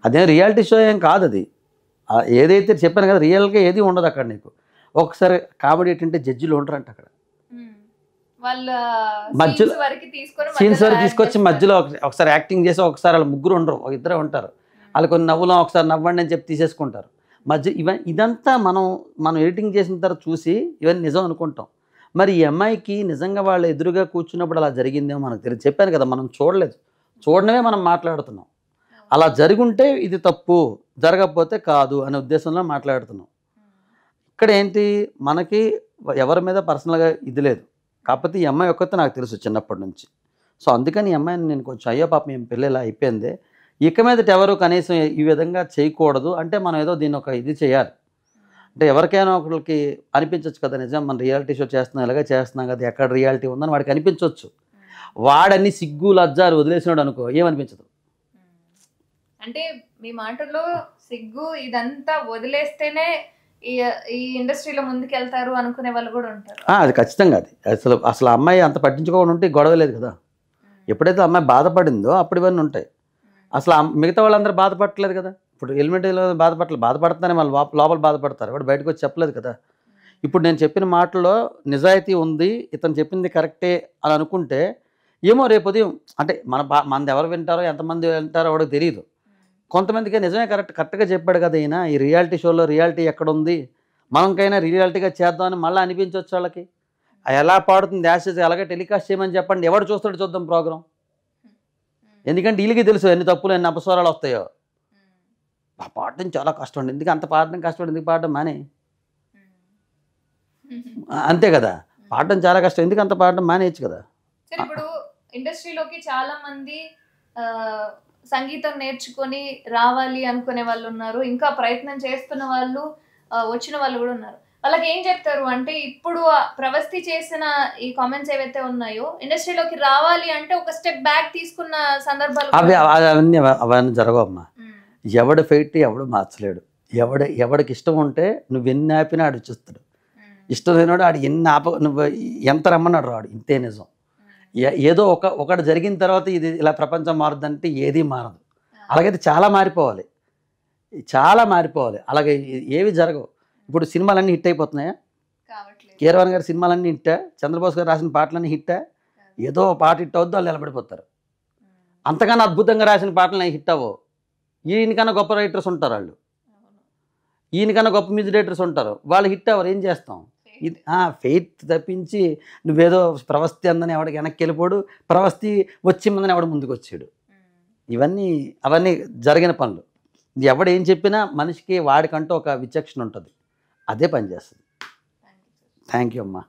అదేం రియాలిటీ షో ఏం కాదు అది. ఏదైతే చెప్పాను కదా, రియల్గా ఏది ఉండదు అక్కడ. నీకు ఒకసారి కామెడీ ఏంటంటే జడ్జిలు ఉంటారంట అక్కడ, మధ్యలో సీన్స్ వరకు తీసుకొచ్చి మధ్యలో ఒకసారి యాక్టింగ్ చేసి, ఒకసారి వాళ్ళు ముగ్గురు ఉండరు, ఇద్దరే ఉంటారు. వాళ్ళు కొన్ని నవ్వులో ఒకసారి నవ్వండి అని చెప్పి తీసేసుకుంటారు మధ్య. ఇదంతా మనం ఎడిటింగ్ చేసిన తర్వాత చూసి ఇవన్నీ నిజం అనుకుంటాం. మరి ఈ అమ్మాయికి నిజంగా వాళ్ళు ఎదురుగా కూర్చున్నప్పుడు అలా జరిగిందేమో మనకు తెలియదు. చెప్పాను కదా, మనం చూడలేదు, చూడడమే మనం మాట్లాడుతున్నాం. అలా జరుగుంటే ఇది తప్పు, జరగకపోతే కాదు అనే ఉద్దేశంలో మాట్లాడుతున్నాం. ఇక్కడ ఏంటి, మనకి ఎవరి మీద పర్సనల్గా ఇది లేదు. కాకపోతే ఈ అమ్మాయి ఒక్కతే నాకు తెలుసు చిన్నప్పటి నుంచి. సో అందుకని ఈ అమ్మాయిని నేను కొంచెం అయ్యో పాపం ఏం పిల్లలా అయిపోయింది, ఇక మీదట ఎవరు కనీసం ఈ విధంగా చేయకూడదు అంటే మనం ఏదో దీన్ని ఒక ఇది చేయాలి. అంటే ఎవరికైనా ఒకరికి అనిపించవచ్చు కదా, నిజం మన రియాలిటీ షో చేస్తున్నాం, ఇలాగే చేస్తున్నాం కదా, ఎక్కడ రియాలిటీ ఉందని వాడికి అనిపించవచ్చు. వాడన్ని సిగ్గు లజ్జాలు వదిలేసినాడు అనుకో, ఏమనిపించదు.
అంటే మీ మాటల్లో సిగ్గు ఇదంతా వదిలేస్తేనే ఈ ఇండస్ట్రీలో ముందుకు వెళ్తారు అనుకునే వాళ్ళు కూడా ఉంటారు.
అది ఖచ్చితంగా. అది అసలు అమ్మాయి అంత పట్టించుకోకుండా ఉంటే గొడవ లేదు కదా. ఎప్పుడైతే అమ్మాయి బాధపడిందో అప్పుడు ఇవన్నీ ఉంటాయి. అసలు మిగతా వాళ్ళందరూ బాధపడట్లేదు కదా. ఇప్పుడు ఎలిమెంటరీలో బాధపడుతున్నారే మళ్ళీ లోపల బాధపడతారు, వాడు బయటకు వచ్చి చెప్పలేదు కదా. ఇప్పుడు నేను చెప్పిన మాటల్లో నిజాయితీ ఉంది, ఇతను చెప్పింది కరెక్టే అని అనుకుంటే ఏమో రేపు ఉదయం అంటే మనది ఎవరు వింటారో ఎంతమంది వింటారో వాడికి తెలియదు. కొంతమందికి నిజమే కరెక్ట్గా చెప్పాడు కదా ఈయన, ఈ రియాలిటీ షోలో రియాలిటీ ఎక్కడుంది, మనకైనా రియాలిటీగా చేద్దామని మళ్ళీ అనిపించవచ్చు వాళ్ళకి. ఎలా పాడుతుంది యాషెస్ అలాగే టెలికాస్ట్ చేయమని చెప్పండి, ఎవడు చూస్తాడు చూద్దాం ప్రోగ్రాం. ఎందుకంటే వీళ్ళకి తెలుసు ఎన్ని తప్పులు ఎన్ని అపస్వరాలు వస్తాయో. పాడడం చాలా కష్టం అండి, ఎందుకు అంత పాడడం కష్టపడి ఎందుకు పాడడం మానే, అంతే కదా. పాడడం చాలా కష్టం, ఎందుకు అంత పాడడం మానేయచ్చు కదా.
ఇప్పుడు ఇండస్ట్రీలోకి చాలా మంది సంగీతం నేర్చుకొని రావాలి అనుకునే వాళ్ళు ఉన్నారు, ఇంకా ప్రయత్నం చేస్తున్న వాళ్ళు వచ్చిన వాళ్ళు కూడా ఉన్నారు. వాళ్ళకి ఏం చెప్తారు అంటే, ఇప్పుడు ప్రవస్తి చేసిన ఈ కామెంట్స్ ఏవైతే ఉన్నాయో ఇండస్ట్రీలోకి రావాలి అంటే ఒక స్టెప్ బ్యాక్ తీసుకున్న సందర్భాలు
అవన్నీ జరగవమ్మా. ఎవడు ఫెయిట్ ఎవడు మార్చలేడు. ఎవడికి ఇష్టం ఉంటే నువ్వు ఎన్ని ఆపినా ఆడు చూస్తాడు, ఇష్టం లేనాడు ఆడు ఎన్ని నువ్వు ఎంత రమ్మన్నాడు రాడు, ఇంతే నిజం. ఏదో ఒకటి జరిగిన తర్వాత ఇది ఇలా ప్రపంచం మారుద్దంటే ఏది మారదు. అలాగైతే చాలా మారిపోవాలి, అలాగే ఏవి జరగవు. ఇప్పుడు సినిమాలన్నీ హిట్ అయిపోతున్నాయా? కీరవాణి గారి సినిమాలన్నీ హిట్టా? చంద్రబోస్ గారు రాసిన పాటలన్నీ హిట్టా? ఏదో పాట హిట్ అవుద్దో వాళ్ళు నిలబడిపోతారు. అంతకన్నా అద్భుతంగా రాసిన పాటలు హిట్ అవ్వవు. ఈయనకన్నా గొప్ప రైటర్స్ ఉంటారు, ఈయనకన్నా గొప్ప మ్యూజిక్ డైరెక్టర్స్ ఉంటారు, వాళ్ళు హిట్ అవ్వరు. ఏం చేస్తాం? ఇది ఫెయిత్ తప్పించి నువ్వేదో ప్రవస్తి అందని ఎవడికి వెనక్కి వెళ్ళిపోడు, ప్రవస్తి వచ్చిందని ఎవడు ముందుకు వచ్చాడు. అవన్నీ జరిగిన పనులు. ఇది ఎవడు ఏం చెప్పినా మనిషికి వాడికంటూ ఒక విచక్షణ ఉంటుంది, అదే పనిచేస్తుంది. థ్యాంక్ యూ అమ్మా.